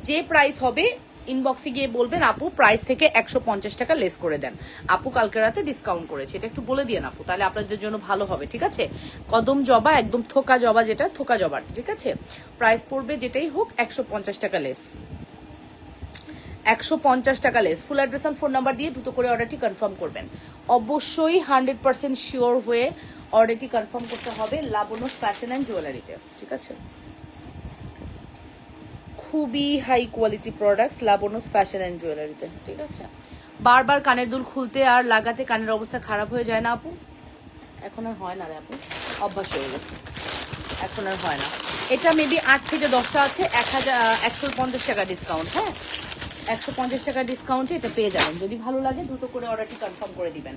যে প্রাইস হবে ইনবক্সে গিয়ে বলবেন আপু প্রাইস থেকে 150 টাকা লেস করে দেন, আপু কালকে রাতে ডিসকাউন্ট করেছে, এটা একটু বলে দিয়ে আপু, তাহলে আপনাদের জন্য ভালো হবে। ঠিক আছে, কদম জবা একদম থোকা জবা, যেটা থোকা জবা, ঠিক আছে, প্রাইস পড়বে যেটাই হোক 150 টাকা লেস, 150 টাকা লেস। ফুল অ্যাড্রেস আর ফোন নাম্বার দিয়ে দ্রুত করে অর্ডারটি কনফার্ম করবেন। অবশ্যই 100% শিওর হয়ে অর্ডারটি কনফার্ম করতে হবে লাবণ্য ফ্যাশন অ্যান্ড জুয়েলারিতে। ঠিক আছে, খুবই high quality products Labanya fashion and জুয়েলারিতে। ঠিক আছে, বারবার কানের দুল খুলতে আর লাগাতে কানের অবস্থা খারাপ হয়ে যায় না আপু? এখন আর হয় না রে আপু, অভ্যাস হয়ে গেছে, এখন আর হয় না। এটা মেবি 8 থেকে 10টা আছে, 150 টাকা ডিসকাউন্ট। হ্যাঁ, 150 টাকা ডিসকাউন্টে এটা পেয়ে যাবেন। যদি ভালো লাগে দ্রুত করে অর্ডারটি কনফার্ম করে দিবেন।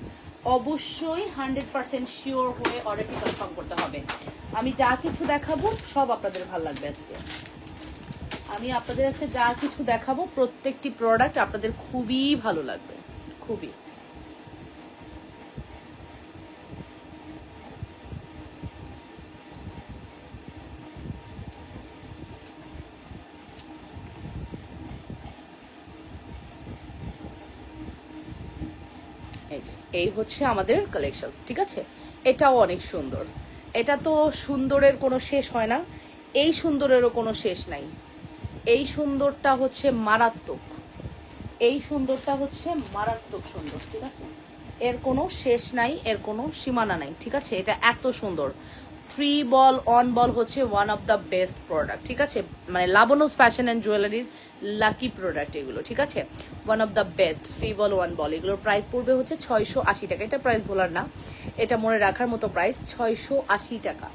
অবশ্যই 100% শিওর হয়ে অর্ডারটি কনফার্ম করতে হবে। আমি যা কিছু দেখাবো সব আপনাদের ভালো লাগবে আজকে। আমি আপনাদের আজকে যা কিছু দেখাবো প্রত্যেকটি প্রোডাক্ট আপনাদের খুবই ভালো লাগবে, খুবই। এই হচ্ছে আমাদের কালেকশন। ঠিক আছে, এটাও অনেক সুন্দর। এটা তো সুন্দরের কোনো শেষ হয় না, এই সুন্দরেরও কোনো শেষ নাই। এই সুন্দরটা হচ্ছে মারাত্মক, এই সুন্দরটা হচ্ছে মারাত্মক সুন্দর। ঠিক আছে, এর কোনো শেষ নাই, এর কোনো সীমানা নাই। ঠিক আছে, এটা এত সুন্দর। 3 বল অন বল হচ্ছে one of the best product. ঠিক আছে, মানে লাবণ্যস ফ্যাশন অ্যান্ড জুয়েলারির লাকি প্রোডাক্ট এগুলো। ঠিক আছে, one of the best 3 ball 1 ball. এগুলোর প্রাইস পড়বে হচ্ছে 680 টাকা। এটা প্রাইস বলার না, এটা মনে রাখার মতো প্রাইস, 680 টাকা,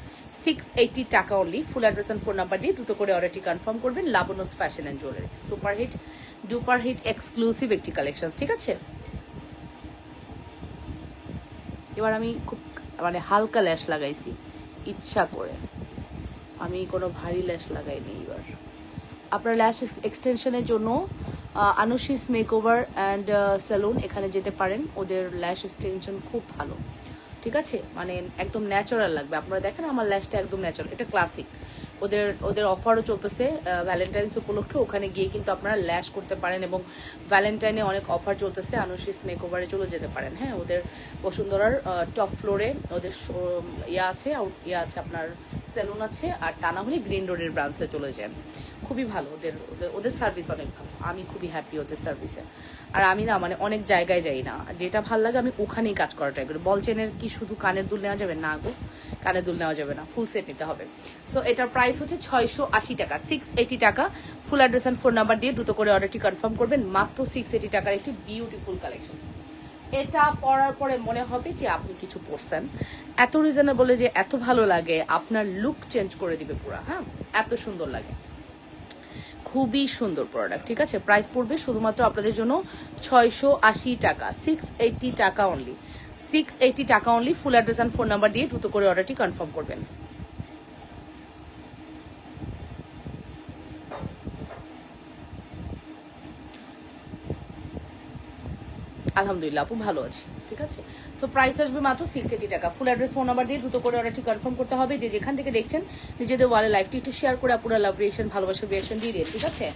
680 টাকা only. Full address and phone number দিয়ে দ্রুত করে অর্ডারটি কনফার্ম করবেন। Labanya's fashion and jewellery, super hit duper hit exclusive একটি কালেকশন। ঠিক আছে, এবার আমি খুব মানে হালকা ল্যাশ লাগাইছি ইচ্ছা করে, আমি কোনো ভারী ল্যাশ লাগাইনি। এবার আপনার ল্যাশ এক্সটেনশনের জন্য আনুশিস মেকওভার অ্যান্ড সেলুন, এখানে যেতে পারেন। ওদের ল্যাশ এক্সটেনশন খুব ভালো। ঠিক আছে, মানে একদম ন্যাচারাল লাগবে। আপনারা দেখেন আমার ল্যাশটা একদম ন্যাচারাল, এটা ক্লাসিক। ওদের অফারও চলতেছে ভ্যালেন্টাইন্স উপলক্ষে, ওখানে গিয়ে কিন্তু আপনারা ল্যাশ করতে পারেন। এবং ভ্যালেন্টাইনে অনেক অফার চলতেছে, আনুশিস মেকওভারে চলে যেতে পারেন। হ্যাঁ, ওদের বসুন্ধরার টপ ফ্লোরে ওদের ইয়া আছে আপনার সেলুন আছে, আর তা না হলে গ্রিন রোডের ব্রাঞ্চে চলে যান। খুবই ভালো, ওদের সার্ভিস অনেক ভালো, আমি খুবই হ্যাপি ওদের সার্ভিসে। আর আমি না মানে অনেক জায়গায় যাই না, যেটা ভালো লাগে আমি ওখানেই কাজ করা ট্রাই করি। বল চেনের কি শুধু কানের দুল নেওয়া যাবে? না গো, কানের দুল নেওয়া যাবে না, ফুল সেট নিতে হবে। সো এটার প্রাইস হচ্ছে 680 টাকা, 680 টাকা। Full address and phone number দিয়ে দ্রুত করে অর্ডারটি কনফার্ম করবেন। মাত্র 680 টাকার একটি বিউটিফুল কালেকশন। এটা পরার পরে মনে হবে যে আপনি কিছু পরছেন, এত রিজনেবল যে এত ভালো লাগে, আপনার লুক চেঞ্জ করে দিবে পুরা। হ্যাঁ, এত সুন্দর লাগে, খুবই সুন্দর প্রোডাক্ট। ঠিক আছে, প্রাইস পড়বে শুধুমাত্র আপনাদের জন্য 680 টাকা, 680 টাকা অনলি, 680 টাকা only. Full address and phone number দিয়ে দ্রুত করে অর্ডারটি কনফার্ম করবেন। আলহামদুলিল্লাহ আপু ভালো আছি। ঠিক আছে, সো প্রাইস আসবে মাত্র 680 টাকা। ফুল অ্যাড্রেস ফোন নাম্বার দিয়ে দ্রুত করে অর্ডারটি কনফার্ম করতে হবে। যে যেখান থেকে দেখছেন নিজেদের ওয়ালে লাইভটি একটু শেয়ার করে আপুরা লাভ রিয়েকশন, ভালোবাসার রিয়েকশন দিয়ে দিয়ে। ঠিক আছে,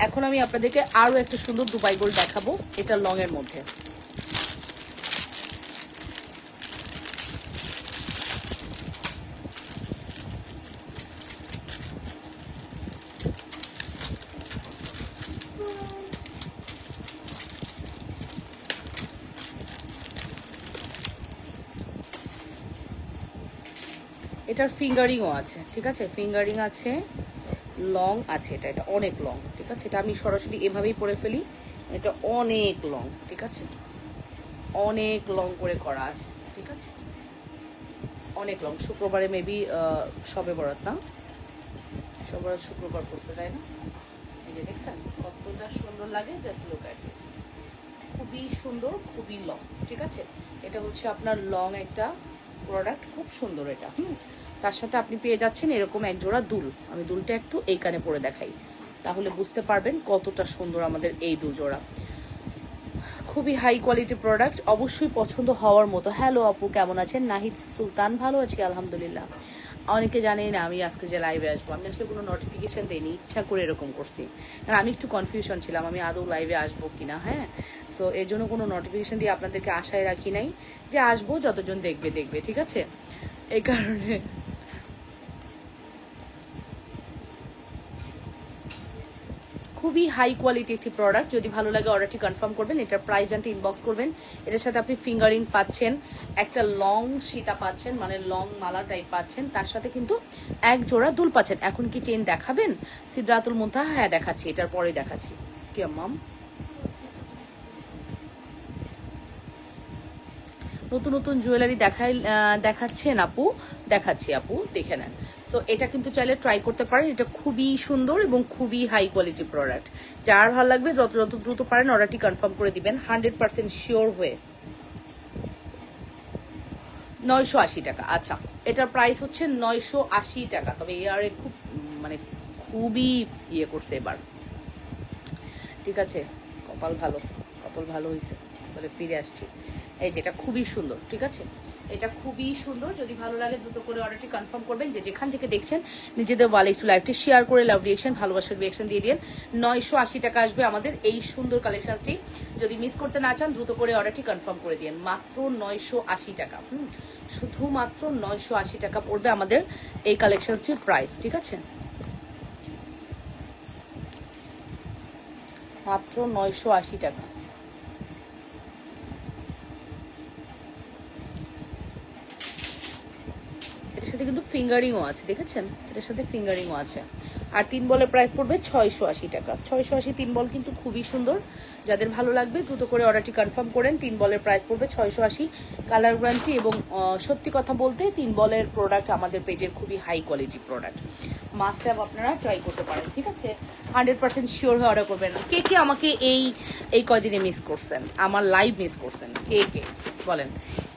এখন আমি আপনাদেরকে আরো একটা সুন্দর দুবাই গোল্ড দেখাবো, এটা লং এর মধ্যে। এটার ফিঙ্গারিংও আছে। ঠিক আছে, ফিঙ্গারিং আছে, লং আছে, এটা অনেক লং। ঠিক আছে, এটা আমি সরাসরি এভাবেই পরে ফেলি, এটা অনেক লং। ঠিক আছে, অনেক লং করে করা আছে। ঠিক আছে, অনেক লং। শুক্রবারে মেবি সবে বরাত না, সবার শুক্রবার পড়ছে তাই না? এই যে দেখছেন কতটা সুন্দর লাগে, জাস্ট লুক অ্যাট দিস, খুবই সুন্দর, খুবই লং। ঠিক আছে, এটা হচ্ছে আপনার লং একটা প্রোডাক্ট, খুব সুন্দর এটা। তার সাথে আপনি পেয়ে যাচ্ছেন এরকম এক জোড়া দুল। আমি দুলটা একটু এই কানে পরে দেখাই, তাহলে বুঝতে পারবেন কতটা সুন্দর আমাদের এই দুল জোড়া। খুবই হাই কোয়ালিটি প্রোডাক্ট, অবশ্যই পছন্দ হওয়ার মতো। হ্যালো আপু, কেমন আছেন? নাহিদ সুলতান, ভালো আছি আলহামদুলিল্লাহ। অনেকে জানে না আমি আজকে যে লাইভে আসবো, আমি আসলে কোনো নোটিফিকেশন দেইনি, ইচ্ছা করে এরকম করছি, কারণ আমি একটু কনফিউশন ছিলাম আমি আদৌ লাইভে আসবো কিনা। হ্যাঁ, সো এর জন্য কোনো নোটিফিকেশন দিয়ে আপনাদেরকে আশায় রাখি নাই যে আসবো, যতজন দেখবে দেখবে, ঠিক আছে, এই কারণে। খুবই হাই কোয়ালিটি একটি প্রোডাক্ট, যদি ভালো লাগে অর্ডারটি কনফার্ম করবেন। এটার প্রাইস জানতে ইনবক্স করবেন। এটার সাথে আপনি ফিঙ্গারিং পাচ্ছেন, একটা লং সীতা পাচ্ছেন, মানে লং মালা টাইপ পাচ্ছেন, তার সাথে কিন্তু এক জোড়া দুল পাচ্ছেন। এখন কি চেন দেখাবেন সিদরাতুল মুনতাহা? হ্যাঁ দেখাচ্ছি, এটার পরে দেখাচ্ছি। কি মাম, নতুন নতুন জুয়েলারি দেখাচ্ছেন আপু? দেখাচ্ছি আপু, দেখে নেন। সো এটা কিন্তু চাইলে ট্রাই করতে পারেন, এটা খুবই সুন্দর এবং খুবই হাই কোয়ালিটি প্রোডাক্ট। যার ভালো লাগবে যত যত দ্রুত পারেন অর্ডারটি কনফার্ম করে দিবেন 100% শিওর হয়ে। 980 টাকা। আচ্ছা, এটার প্রাইস হচ্ছে 980 টাকা। তবে এয়ারে খুব মানে খুবই ইয়ে করছে এবার, ঠিক আছে, কপাল ভালো, কপাল ভালো হয়েছে বলে ফিরে আসছি। এই যেটা খুবই সুন্দর, ঠিক আছে, এটা খুবই সুন্দর। যদি ভালো লাগে দ্রুত করে অর্ডারটি কনফার্ম করবেন। যে যেখান থেকে দেখছেন নিজেদের ওয়ালে একটু লাইভটি শেয়ার করে লাভ রিয়েকশন, ভালোবাসার রিয়েকশন দিয়ে দিন। 980 টাকা আসবে আমাদের এই সুন্দর কালেকশনটি। যদি মিস করতে না চান দ্রুত করে অর্ডারটি কনফার্ম করে দিন। মাত্র 980 টাকা, শুধুমাত্র 980 টাকা পড়বে আমাদের এই কালেকশনটির প্রাইস, ঠিক আছে, মাত্র 980 টাকা। এটার সাথে কিন্তু ফিঙ্গারিংও আছে, দেখেছেন, এটার সাথে ফিঙ্গারিংও আছে। আর 3 বলের প্রাইস পড়বে 680 টাকা। 680 3 বল কিন্তু খুবই সুন্দর। যাদের ভালো লাগবে দ্রুত করে অর্ডারটি কনফার্ম করেন। 3 বলের প্রাইস পড়বে 680, কালার গ্যারান্টি। এবং সত্যি কথা বলতে 3 বলের প্রোডাক্ট আমাদের পেজের খুবই high quality product, must have, আপনারা ট্রাই করতে পারেন, ঠিক আছে। 100% শিওর হয়ে অর্ডার করবেন। কে কে আমাকে এই কয়দিনে মিস করছেন, আমার লাইভ মিস করছেন, কে কে বলেন,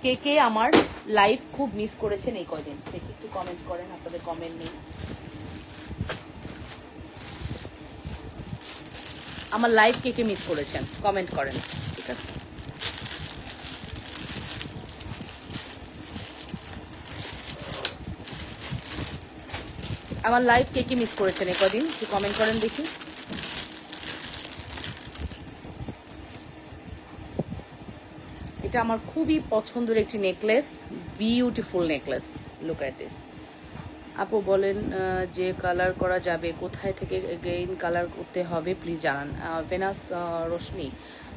কে কে আমার লাইভ খুব মিস করেছেন এই কয়দিন? দেখি একটু কমেন্ট করেন, আপনাদের কমেন্ট নেই। আমার লাইভ কে কে মিস করেছেন কমেন্ট করেন, ঠিক আছে। আমার লাইভ কে কে মিস করেছেন এই কদিন একটু কমেন্ট করেন দেখি। এটা আমার খুবই পছন্দের একটি necklace, beautiful necklace, look at this. আপু বলেন যে কালার করা যাবে, কোথায় থেকে এগেইন কালার করতে হবে প্লিজ জানান। ভেনাস রশ্মি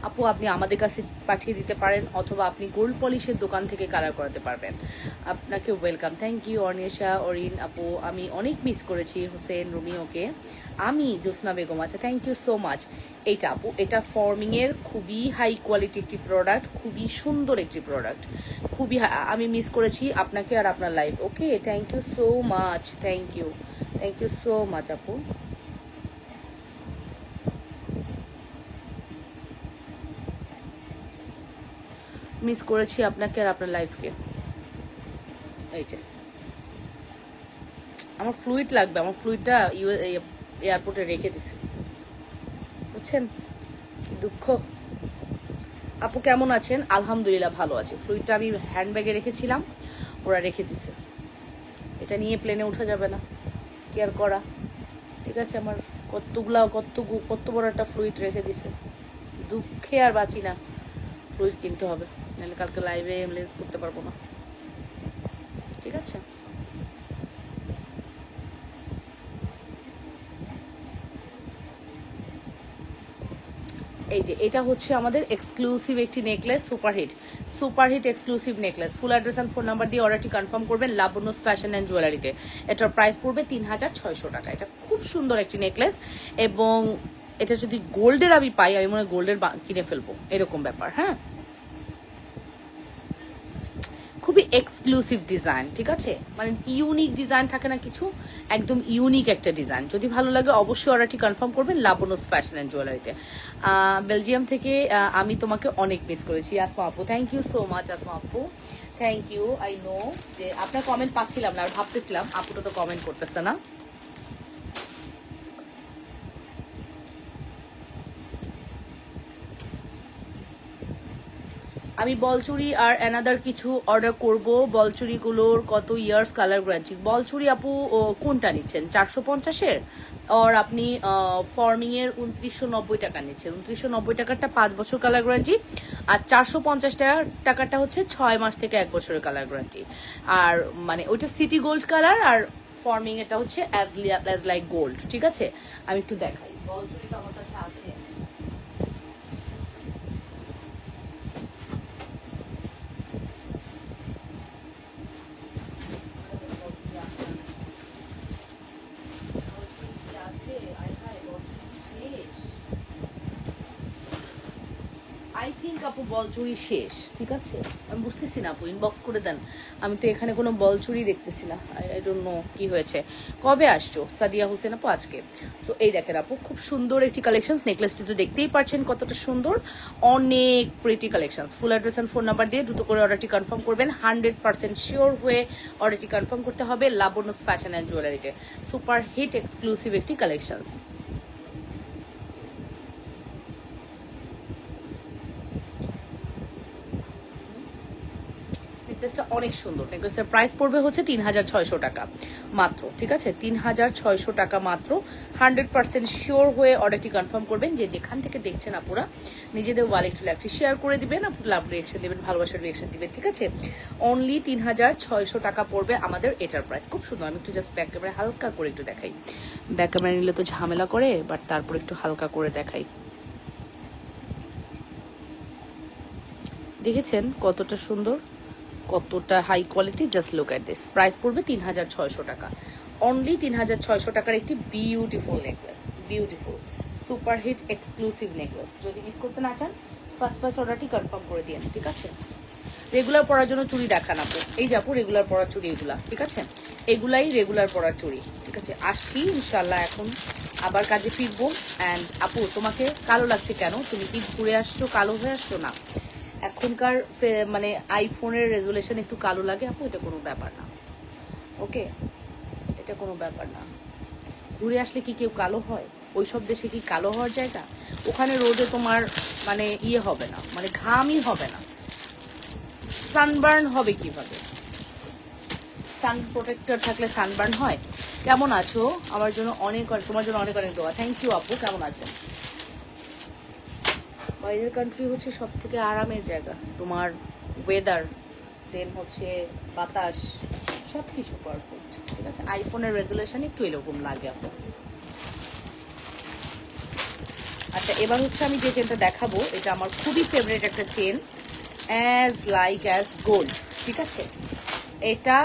আপু, আপনি আমাদের কাছে পাঠিয়ে দিতে পারেন, অথবা আপনি গোল্ড পলিশের দোকান থেকে কালার করাতে পারবেন। আপনাকে ওয়েলকাম, থ্যাংক ইউ। অর্নিশা অরিন আপু, আমি অনেক মিস করেছি হোসেন রুমিওকে। আমি জ্যোৎস্না বেগম, আচ্ছা থ্যাংক ইউ সো মাচ। এইটা আপু, এটা ফর্মিংয়ের খুবই হাই কোয়ালিটি একটি প্রোডাক্ট, খুবই সুন্দর একটি প্রোডাক্ট, খুবই আমি মিস করেছি আপনাকে আর আপনার life. Okay, thank you so much, thank you so much আপু। মিস করেছি আপনাকে আর আপনার লাইফকে। এই যে আমার ফ্লুইড লাগবে, আমার ফ্লুইডটা এয়ারপোর্টে রেখে দিছে, বুঝছেন, কি দুঃখ। আপু কেমন আছেন? আলহামদুলিল্লাহ ভালো আছে। ফ্লুইডটা আমি হ্যান্ডব্যাগে রেখেছিলাম, ওরা রেখে দিছে। এটা নিয়ে প্লেনে উঠা যাবে না, কি আর করা, ঠিক আছে। আমার কত বড় একটা ফ্লুইড রেখে দিছে, দুঃখে আর বাঁচি না। ফ্লুইড কিনতে হবে, নাহলে কালকে লাইভে এমলেন্স করতে পারবো না, ঠিক আছে। এই যে এটা হচ্ছে আমাদের এক্সক্লুসিভ একটি necklace, superhit exclusive necklace. Full address and phone number দিয়ে অর্ডারটি কনফার্ম করবেন লাবণ্যস ফ্যাশন অ্যান্ড জুয়েলারিতে। এটার প্রাইস পড়বে 3600 টাকা। এটা খুব সুন্দর একটি নেকলেস, এবং এটা যদি গোল্ডের আমি পাই, আমি মনে হয় গোল্ডের কিনে ফেলবো, এরকম ব্যাপার। হ্যাঁ, খুবই এক্সক্লুসিভ ডিজাইন, ঠিক আছে, মানে ইউনিক ডিজাইন থাকে না কিছু, একদম ইউনিক একটা ডিজাইন। যদি ভালো লাগে অবশ্যই অর্ডারটি কনফার্ম করবেন লাবণ্যস ফ্যাশন অ্যান্ড জুয়েলারিতে। বেলজিয়াম থেকে আমি তোমাকে অনেক মিস করেছি আসমা আপু, thank you so much Asma আপু, থ্যাংক ইউ। আই নো যে আপনার কমেন্ট পাচ্ছিলাম না, আর ভাবতেছিলাম আপুটা তো কমেন্ট করতেছে না। আমি বলচুরি আর অ্যানাদার কিছু অর্ডার করব। বলচুরিগুলোর কত ইয়ার্স কালার গ্যারান্টি? বলচুরি আপু কোনটা নিচ্ছেন, 450-এর? আর আপনি ফর্মিংয়ের 2990 টাকা নিচ্ছেন। 2990 টাকারটা 5 বছর কালার গ্যারান্টি, আর 450 টাকাটা হচ্ছে 6 মাস থেকে 1 বছরের কালার গ্যারান্টি। আর মানে ওইটা সিটি গোল্ড কালার, আর ফর্মিং এটা হচ্ছে অ্যাজ লাইক গোল্ড। ঠিক আছে, আমি একটু দেখাই। বলচুরিটা আমার কাছে আছে। আই থিঙ্ক আপু বলচুরি শেষ। ঠিক আছে, আমি বুঝতেছি না আপু, ইনবক্স করে দেন। আমি তো এখানে কোনো বলচুরি দেখতেছি না। আই ডোন্ট নো কি হয়েছে। কবে আসছো সাদিয়া হোসেন আপু? আজকে। সো এই দেখেন আপু, খুব সুন্দর একটি কালেকশন। নেকলেসটি তো দেখতেই পাচ্ছেন কতটা সুন্দর, অনেক pretty collection. Full address and phone number দিয়ে দ্রুত করে অর্ডারটি কনফার্ম করবেন। 100% শিওর হয়ে অর্ডারটি কনফার্ম করতে হবে লাবণ্যস ফ্যাশন অ্যান্ড জুয়েলারিতে। সুপার হিট এক্সক্লুসিভ একটি কালেকশন। নেকলেসটা অনেক সুন্দর। নেকলেসের প্রাইস পড়বে হচ্ছে 3600 টাকা মাত্র। ঠিক আছে, 3600 টাকা মাত্র। 100% শিওর হয়ে অর্ডারটি কনফার্ম করবেন। যে যেখান থেকে দেখছেন আপুরা নিজেদের ওয়ালে একটু লাইভটি শেয়ার করে দিবেন, আপু লাভ রিয়েকশন দিবেন, ভালোবাসার রিয়েকশন দিবেন। ঠিক আছে, অনলি 3600 টাকা পড়বে আমাদের এটার প্রাইস। খুব সুন্দর। আমি একটু জাস্ট ব্যাক ক্যামেরা হালকা করে একটু দেখাই। ব্যাক ক্যামেরা নিলে তো ঝামেলা করে, বাট তারপর একটু হালকা করে দেখাই। দেখেছেন কতটা সুন্দর, কতটা high quality. Just look at this. Price পড়বে 3600 টাকা। অনলি 3600 টাকার একটি beautiful necklace. Beautiful super hit exclusive necklace. যদি মিস করতে না চান ফার্স্ট অর্ডারটি কনফার্ম করে দিন। ঠিক আছে, রেগুলার পরার জন্য চুড়ি দেখান আপু। এই যে আপু রেগুলার পরার চুড়ি এগুলা। ঠিক আছে, এগুলাই রেগুলার পরার চুড়ি। ঠিক আছে, আসছি ইনশাল্লাহ। এখন আবার কাজে ফিরবো। অ্যান্ড আপু তোমাকে কালো লাগছে কেন? তুমি কি ঘুরে আসছো কালো হয়ে আসছো? না, এখনকার মানে আইফোনের রেজুলেশন একটু কালো লাগে আপু, এটা কোনো ব্যাপার না। ওকে, এটা কোনো ব্যাপার না। ঘুরে আসলে কি কেউ কালো হয়? ওইসব দেশে কি কালো হওয়ার জায়গা? ওখানে রোদে তোমার মানে ইয়ে হবে না, মানে ঘামই হবে না, সানবার্ন হবে কিভাবে? সান প্রোটেক্টর থাকলে সানবার্ন হয়? কেমন আছো? আমার জন্য অনেক, তোমার জন্য অনেক অনেক দোয়া। থ্যাংক ইউ আপু। কেমন আছেন? বাইরের কান্ট্রি হচ্ছে সব থেকে আরামের জায়গা। তোমার ওয়েদার, দেন হচ্ছে বাতাস, সব কিছু পারফেক্ট। ঠিক আছে, আইফোনের রেজুলেশন একটু এরকম লাগে আপু। আচ্ছা, এবার হচ্ছে আমি যে চেনটা দেখাবো, এটা আমার খুবই ফেভারিট একটা chain, as like as gold. ঠিক আছে, এটা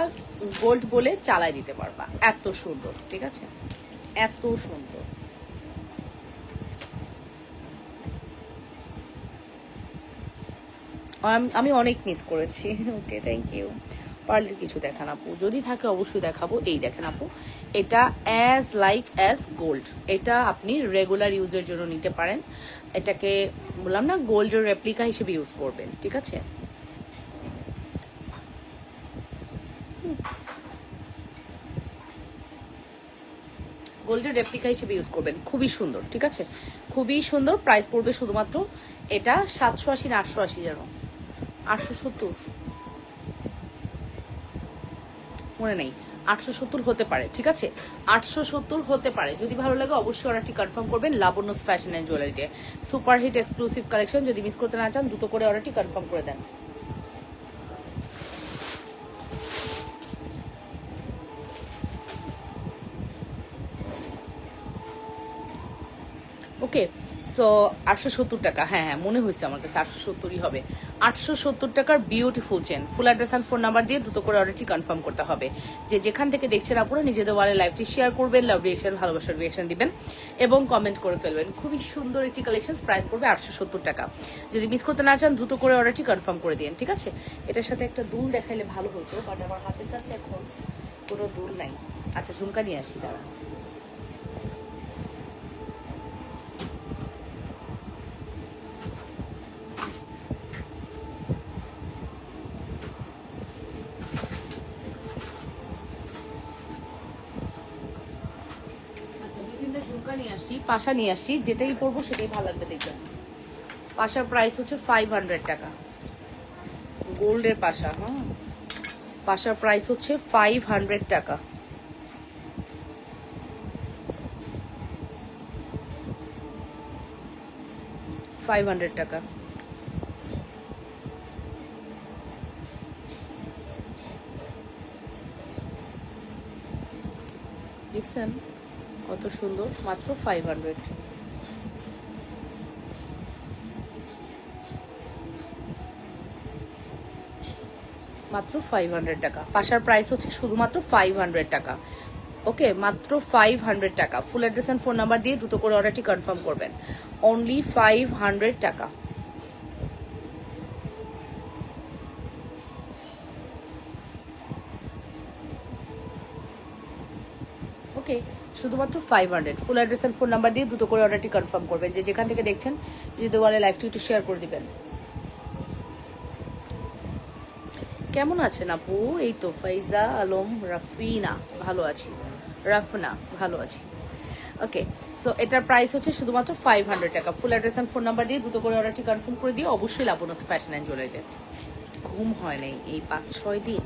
গোল্ড বলে চালাই দিতে পারবা, এত সুন্দর। ঠিক আছে, এত সুন্দর। আমি অনেক মিস করেছি। ওকে, থ্যাংক ইউ। পার্লের কিছু দেখান আপু, যদি থাকে অবশ্যই দেখাবো। এই দেখেন আপু, এটা অ্যাজ লাইক অ্যাজ গোল্ড। এটা আপনি রেগুলার ইউজের জন্য নিতে পারেন। এটাকে বললাম না, গোল্ডের রেপ্লিকা হিসেবে ইউজ করবেন। ঠিক আছে, গোল্ডের রেপ্লিকা হিসেবে ইউজ করবেন। খুবই সুন্দর। ঠিক আছে, খুবই সুন্দর। প্রাইস পড়বে শুধুমাত্র এটা 780 না 880, যেন 870 মনে নেই, 870 হতে পারে। ঠিক আছে, 870 হতে পারে। যদি ভালো লাগে অবশ্যই অর্ডারটি কনফার্ম করবেন লাবণ্যস ফ্যাশন অ্যান্ড জুয়েলারিতে। Super hit exclusive collection. যদি মিস করতে না চান দ্রুত করে অর্ডারটি কনফার্ম করে দেন। ওকে, সো 870 টাকা। হ্যাঁ হ্যাঁ, মনে হয়েছে আমার কাছে 870ই হবে। 870 টাকার beautiful chain. Full address and phone number দিয়ে দ্রুত করে অর্ডারটি কনফার্ম করতে হবে। যে যেখান থেকে দেখছেন আপনারা নিজেদের ওয়ালে লাইভটি শেয়ার করবেন, লাভ রিয়েকশন, ভালোবাসার রিয়েকশন দিবেন এবং কমেন্ট করে ফেলবেন। খুবই সুন্দর একটি কালেকশন। প্রাইস পড়বে 870 টাকা। যদি মিস করতে না চান দ্রুত করে অর্ডারটি কনফার্ম করে দিন। ঠিক আছে, এটার সাথে একটা দুল দেখাইলে ভালো হতো, বাট আমার হাতের কাছে এখন কোনো দুল নাই। আচ্ছা, ঝুমকা নিয়ে আসি, দাঁড়া। ঝুমকা নিয়ে আসছি, পাশা নিয়ে আসছি। যেটাই পরবো সেটাই ভালো লাগবে দেখবেন। পাশার প্রাইস হচ্ছে 500 টাকা। গোল্ডের পাশা। হ্যাঁ, পাশার প্রাইস হচ্ছে 500 টাকা। টাকা। দেখছেন কত সুন্দর, মাত্র 500। মাত্র 500 টাকা। পাশার প্রাইস হচ্ছে শুধুমাত্র 500 টাকা। ওকে, মাত্র 500 টাকা। Full address and phone number দিয়ে দ্রুত করে অর্ডারটি কনফার্ম করবেন। অনলি 500 টাকা। ওকে, শুধুমাত্র 500। Full address and phone number দিয়ে দ্রুত করে অর্ডারটি কনফার্ম করবেন। যে যেখান থেকে দেখছেন যদি বলে লাইভটি একটু শেয়ার করে দিবেন। কেমন আছেন আপু? এই তো ফাইজা আলম রাফিনা, ভালো আছি। রাফনা, ভালো আছি। ওকে, সো এটার প্রাইস হচ্ছে শুধুমাত্র 500 টাকা। Full address and phone number দিয়ে দ্রুত করে অর্ডারটি কনফার্ম করে দিয়ে অবশ্যই লাবণ্য ফ্যাশন অ্যান্ড জুয়েলারিতে। ঘুম হয় নাই এই 5-6 দিন,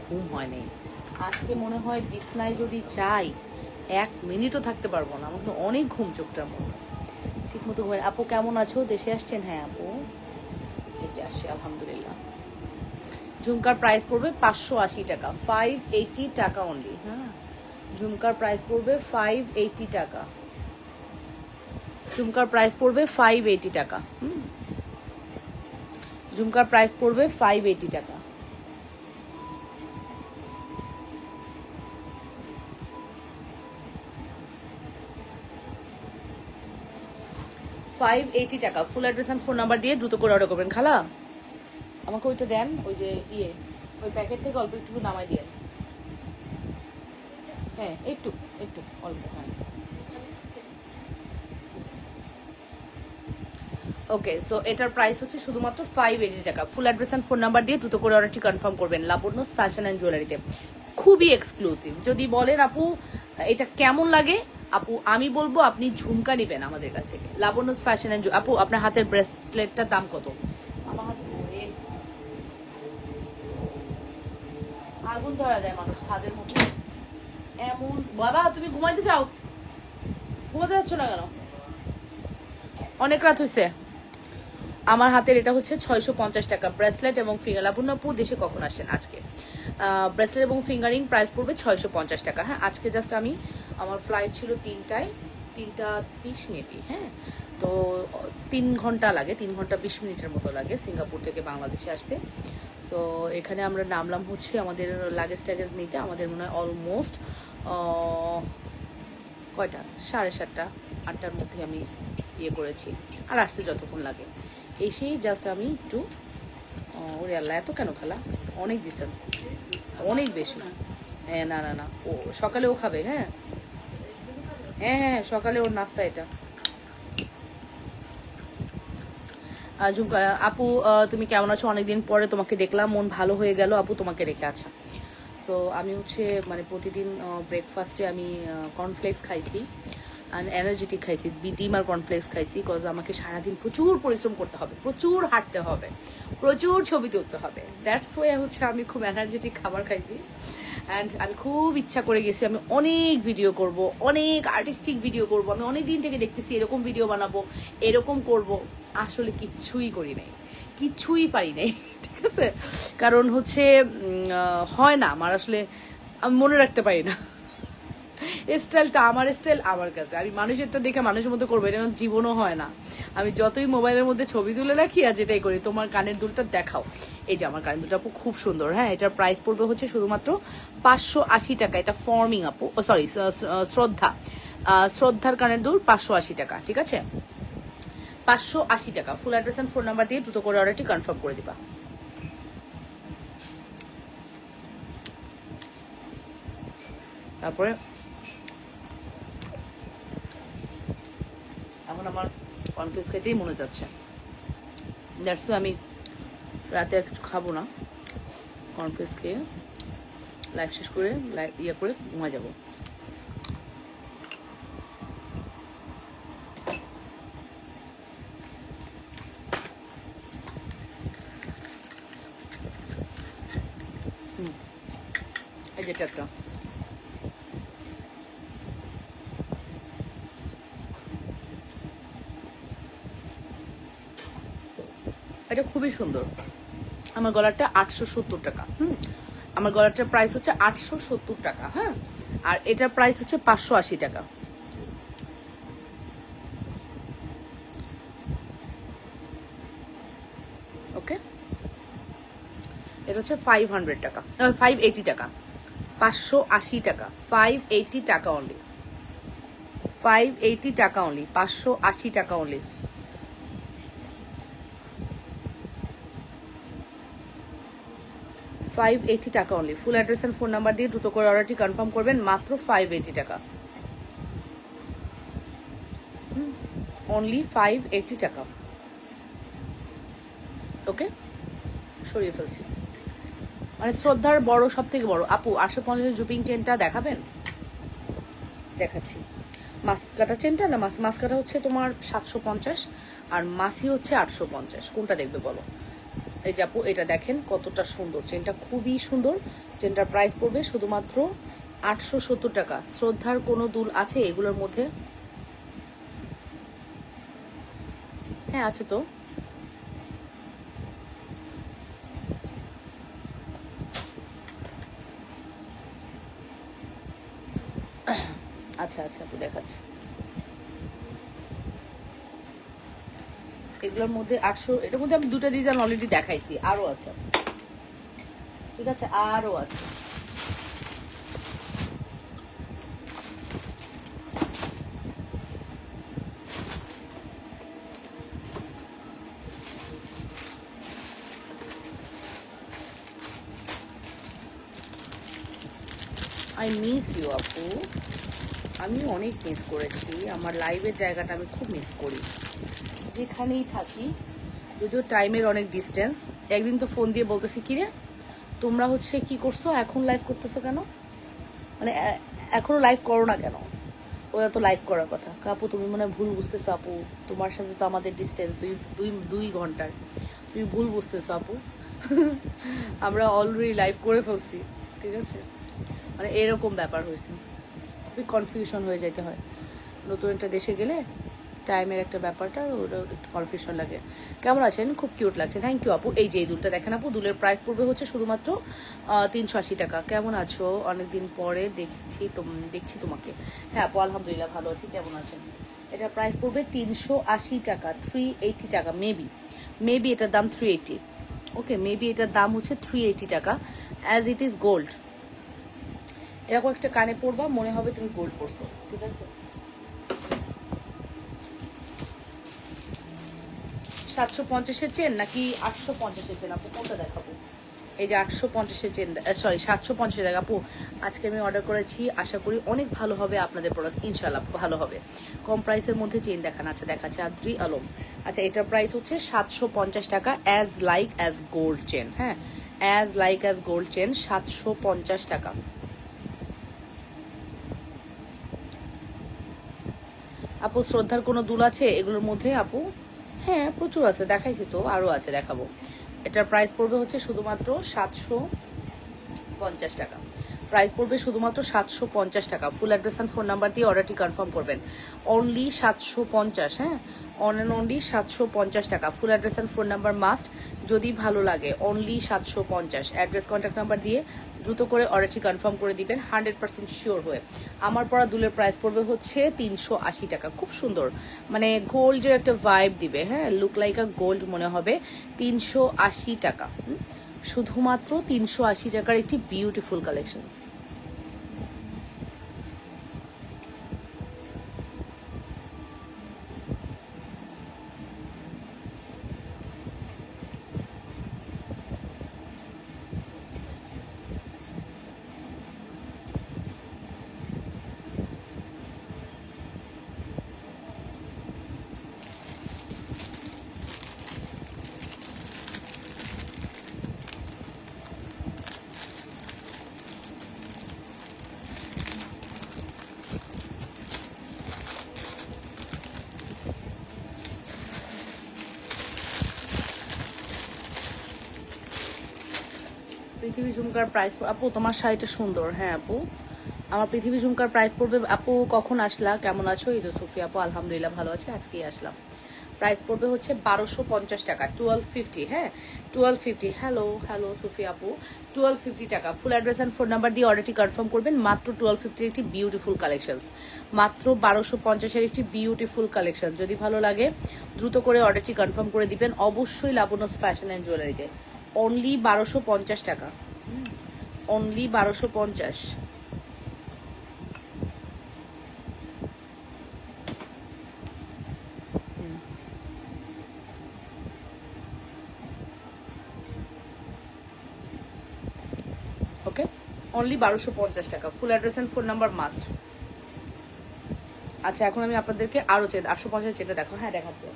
ঘুম হয় নাই। আজকে মনে হয় বিছনায় যদি যাই 1 মিনিটও থাকতে পারবো না, আমার তো অনেক ঘুম চোখটার মতো ঠিক মতো ঘুমাই। আপু কেমন আছো? দেশে আসছেন? হ্যাঁ আপু, এই যে আসছি আলহামদুলিল্লাহ। ঝুমকার প্রাইস পড়বে 580 টাকা, 580 টাকা অনলি। হ্যাঁ, ঝুমকার প্রাইস পড়বে 580 টাকা। ঝুমকার প্রাইস পড়বে 580 টাকা। ঝুমকার প্রাইস পড়বে 580 টাকা। 580 টাকা। Full address and phone number দিয়ে দ্রুত করে অর্ডার করবেন। খালা আমাকে ওইটা দেন, ওই যে ওই প্যাকেট থেকে অল্প একটু নামাই দিয়ে। হ্যাঁ, একটু একটু অল্প। হ্যাঁ, ওকে, সো এটার প্রাইস হচ্ছে শুধুমাত্র 580 টাকা। Full address and phone number দিয়ে দ্রুত করে অর্ডারটি কনফার্ম করবেন লাবণ্যস ফ্যাশন অ্যান্ড জুয়েলারিতে। খুবই এক্সক্লুসিভ। যদি বলেন আপু এটা কেমন লাগে, আপু আমি বলবো আপনি ঝুমকা নেবেন আমাদের কাছ থেকে। লাবণ্যস ফ্যাশন অ্যান্ড আপু আপনার হাতের ব্রেসলেটটার দাম কত? আমার হাতে আগুন ধরা যায় মানুষ ছাদের মধ্যে এমন। বাবা তুমি ঘুমাইতে চাও? ঘুমাতে যাচ্ছ না কেন? অনেক রাত হয়েছে। আমার হাতের এটা হচ্ছে 650 টাকা ব্রেসলেট এবং ফিঙ্গার। লাবণ্যপু দেশে কখন আসছেন? আজকে। ব্রেসলেট এবং ফিঙ্গারিং প্রাইস পড়বে 650 টাকা। হ্যাঁ, আজকে জাস্ট আমি, আমার ফ্লাইট ছিল 3:20 মেবি। হ্যাঁ, তো 3 ঘন্টা লাগে, 3 ঘন্টা 20 মিনিটের মতো লাগে সিঙ্গাপুর থেকে বাংলাদেশে আসতে। সো এখানে আমরা নামলাম হচ্ছে আমাদের লাগেজ ট্যাগেজ নিতে। আমাদের মনে হয় অলমোস্ট কয়টা, 7:30 8টার মধ্যে আমি করেছি। আর আসতে যতক্ষণ লাগে, এসেই জাস্ট আমি একটু ওরে আল্লাহ এত কেন খালা? অনেক দিছেন, অনেক বেশি। হ্যাঁ, না না না, ও সকালে ও খাবে। হ্যাঁ হ্যাঁ হ্যাঁ, সকালে ওর নাস্তা এটা। ঝুমকা আপু তুমি কেমন আছো? অনেকদিন পরে তোমাকে দেখলাম, মন ভালো হয়ে গেল আপু তোমাকে রেখে। আচ্ছা, সো আমি হচ্ছে মানে প্রতিদিন ব্রেকফাস্টে আমি কর্নফ্লেক্স খাইছি আর এনার্জেটিক খাইছি, ডিম আর কর্নফ্লেক্স খাইছি। কজ আমাকে সারাদিন প্রচুর পরিশ্রম করতে হবে, প্রচুর হাঁটতে হবে, প্রচুর ছবি তুলতে হবে। দ্যাটস ওয়ে হচ্ছে আমি খুব এনার্জেটিক খাবার খাইছি। অ্যান্ড আমি খুব ইচ্ছা করে গেছি আমি অনেক ভিডিও করব, অনেক আর্টিস্টিক ভিডিও করব। আমি অনেক দিন থেকে দেখতেছি এরকম ভিডিও বানাবো, এরকম করব। আসলে কিচ্ছুই করি নাই, কিচ্ছুই পারি নাই। ঠিক আছে, কারণ হচ্ছে হয় না আমার, আসলে আমি মনে রাখতে পারি না স্টাইলটা। আমার স্টাইল আমার কাছে, আমি মানুষেরটা দেখে মানুষের মতো করবো, এটা জীবনও হয় না। আমি যতই মোবাইলের মধ্যে ছবি তুলে রাখি আর যেটাই করি। তোমার কানের দুলটা দেখাও। এই যে আমার কানের দুলটা আপু খুব সুন্দর। হ্যাঁ, এটার প্রাইস পড়বে হচ্ছে শুধুমাত্র 580 টাকা। এটা ফর্মিং আপু, সরি শ্রদ্ধার কানের দুল 580 টাকা। ঠিক আছে, 580 টাকা। Full address and phone number দিয়ে দ্রুত করে অর্ডারটি কনফার্ম করে দিবা। তারপরে এখন আমার কর্নফ্লেক্স খেতেই মনে যাচ্ছে। দ্যাটস আমি রাতে আর কিছু খাবো না, কর্নফ্লেক্স খেয়ে লাইভ শেষ করে করে ঘুমা যাবো। এই যেটা একটা, এটা খুবই সুন্দর। আমার গলারটা 870 টাকা। আমার গলারটার প্রাইস হচ্ছে 870 টাকা। হ্যাঁ, আর এটার প্রাইস হচ্ছে 580 টাকা। ওকে, এটা হচ্ছে 500 টাকা, 580 টাকা, 580 টাকা, 580 টাকা অনলি, 580 টাকা অনলি, 580 টাকা অনলি। $580 টাকা only. Full address and phone number দিয়ে দ্রুত করে অর্ডারটি কনফার্ম করবেন, মাত্র 580 টাকা অনলি, 580 টাকা। ওকে, সরিয়ে ফেলছি। মানে শ্রদ্ধার বড়, সব থেকে বড় আপু 850 জুপিং চেনটা দেখাবেন? দেখাচ্ছি। মাস্কাটা চেনটা না, মাস্কাটা হচ্ছে তোমার 750 আর মাসি হচ্ছে 850। কোনটা দেখবে বলো? এই যে আপু এটা দেখেন কতটা সুন্দর চেনটা, খুবই সুন্দর। চেনটার প্রাইস পড়বে শুধুমাত্র 870 টাকা। শ্রদ্ধার কোনো দুল আছে এগুলোর মধ্যে? হ্যাঁ আছে তো। আচ্ছা আচ্ছা আপু দেখাচ্ছি। এগুলোর মধ্যে 800, এটার মধ্যে আমি দুটো ডিজাইন অলরেডি দেখাইছি, আরো আছে। ঠিক আছে, আরো আছে। আই মিস ইউ আপু, আমি অনেক মিস করেছি। আমার লাইভের জায়গাটা আমি খুব মিস করি, যেখানেই থাকি। যদিও টাইমের অনেক ডিস্টেন্স। একদিন তো ফোন দিয়ে বলতেছি, কিরে তোমরা হচ্ছে কি করছো, এখন লাইভ করতেছো কেন, মানে এখনো লাইভ করো না কেন? ওরা তো লাইভ করার কথা। আপু তুমি মনে হয় ভুল বুঝতেছো আপু, তোমার সাথে তো আমাদের ডিস্টেন্স দুই ঘন্টার, তুমি ভুল বুঝতেছো আপু। আমরা অলরেডি লাইভ করে ফেলছি, ঠিক আছে? মানে এরকম ব্যাপার হয়েছে, খুবই কনফিউশন হয়ে যেতে হয়। নতুন একটা দেশে গেলে টাইমের একটা ব্যাপারটা ওটা একটু কনফিউশন লাগে। কেমন আছেন? খুব কিউট লাগছে, থ্যাংক ইউ আপু। এই যে এই দুলটা দেখেন আপু, দুলের প্রাইস পড়বে হচ্ছে শুধুমাত্র 380 টাকা। কেমন আছো? অনেকদিন পরে দেখছি তোমাকে। হ্যাঁ আপু আলহামদুলিল্লাহ ভালো আছি, কেমন আছেন? এটা প্রাইস পড়বে 380 টাকা, 380 টাকা। মেবি এটার দাম 380। ওকে, মেবি এটার দাম হচ্ছে 380 টাকা, অ্যাজ ইট ইজ গোল্ড। এরকম একটা কানে পড়বা, মনে হবে তুমি গোল্ড পরছো, ঠিক আছে? 750-এর চেন নাকি 850-এর চেন আপু, কোনটা দেখাবো? এই যে 850-এর চেন, সরি 750 টাকা আপু। আজকে আমি অর্ডার করেছি, আশা করি অনেক ভালো হবে আপনাদের প্রোডাক্ট, ইনশাল্লাহ ভালো হবে। কম প্রাইসের মধ্যে চেন দেখান। আচ্ছা দেখাচ্ছে আদ্রি আলম। আচ্ছা এটার প্রাইস হচ্ছে 750 টাকা, as like as gold chain. হ্যাঁ, as like as gold chain, 750 টাকা। আপু শ্রদ্ধার কোনো দুল আছে এগুলোর মধ্যে আপু? হ্যাঁ প্রচুর আছে, দেখাইছি তো, আরো আছে দেখাবো। এটার প্রাইস পড়বে হচ্ছে শুধুমাত্র 750 টাকা। প্রাইস পড়বে শুধুমাত্র 750 টাকা। Full address and phone number দিয়ে অর্ডারটি কনফার্ম করবেন। অনলি 750। হ্যাঁ, অন অ্যান্ড অনলি 750 টাকা। Full address and phone number must, যদি ভালো লাগে অনলি 750। অ্যাড্রেস কন্ট্যাক্ট নাম্বার দিয়ে দ্রুত করে অর্ডারটি কনফার্ম করে দিবেন 100% শিওর হয়ে। আমার পরা দুলের প্রাইস পড়বে হচ্ছে 380 টাকা। খুব সুন্দর, মানে গোল্ডের একটা ভাইব দিবে। হ্যাঁ, লুক লাইক আ গোল্ড মনে হবে। 380 টাকা, শুধুমাত্র 380 টাকার একটি বিউটিফুল কালেকশনস। পৃথিবী ঝুমকার প্রাইস আপু তোমার শাড়িটা সুন্দর। হ্যাঁ আপু, আমার পৃথিবী ঝুমকার প্রাইস পড়বে। আপু কখন আসলা, কেমন আছো? ঈদ সুফিয়া আপু আলহামদুলিল্লাহ ভালো আছে, আজকেই আসলাম। প্রাইস পড়বে হচ্ছে 1250 টাকা, 1250। হ্যাঁ 1250। হ্যালো হ্যালো সুফিয়া আপু, 1250 টাকা। Full address and phone number দিয়ে অর্ডারটি কনফার্ম করবেন। মাত্র 1250 একটি বিউটিফুল কালেকশন, মাত্র 1250-এর একটি বিউটিফুল কালেকশন। যদি ভালো লাগে দ্রুত করে অর্ডারটি কনফার্ম করে দিবেন অবশ্যই লাবণ্যস ফ্যাশন অ্যান্ড জুয়েলারিতে। অনলি 1250 টাকা, অনলি 1250। ওকে, অনলি 1250 টাকা। Full address and phone number must. আচ্ছা এখন আমি আপনাদেরকে আরো 850 চেটা দেখো। হ্যাঁ দেখাচ্ছি।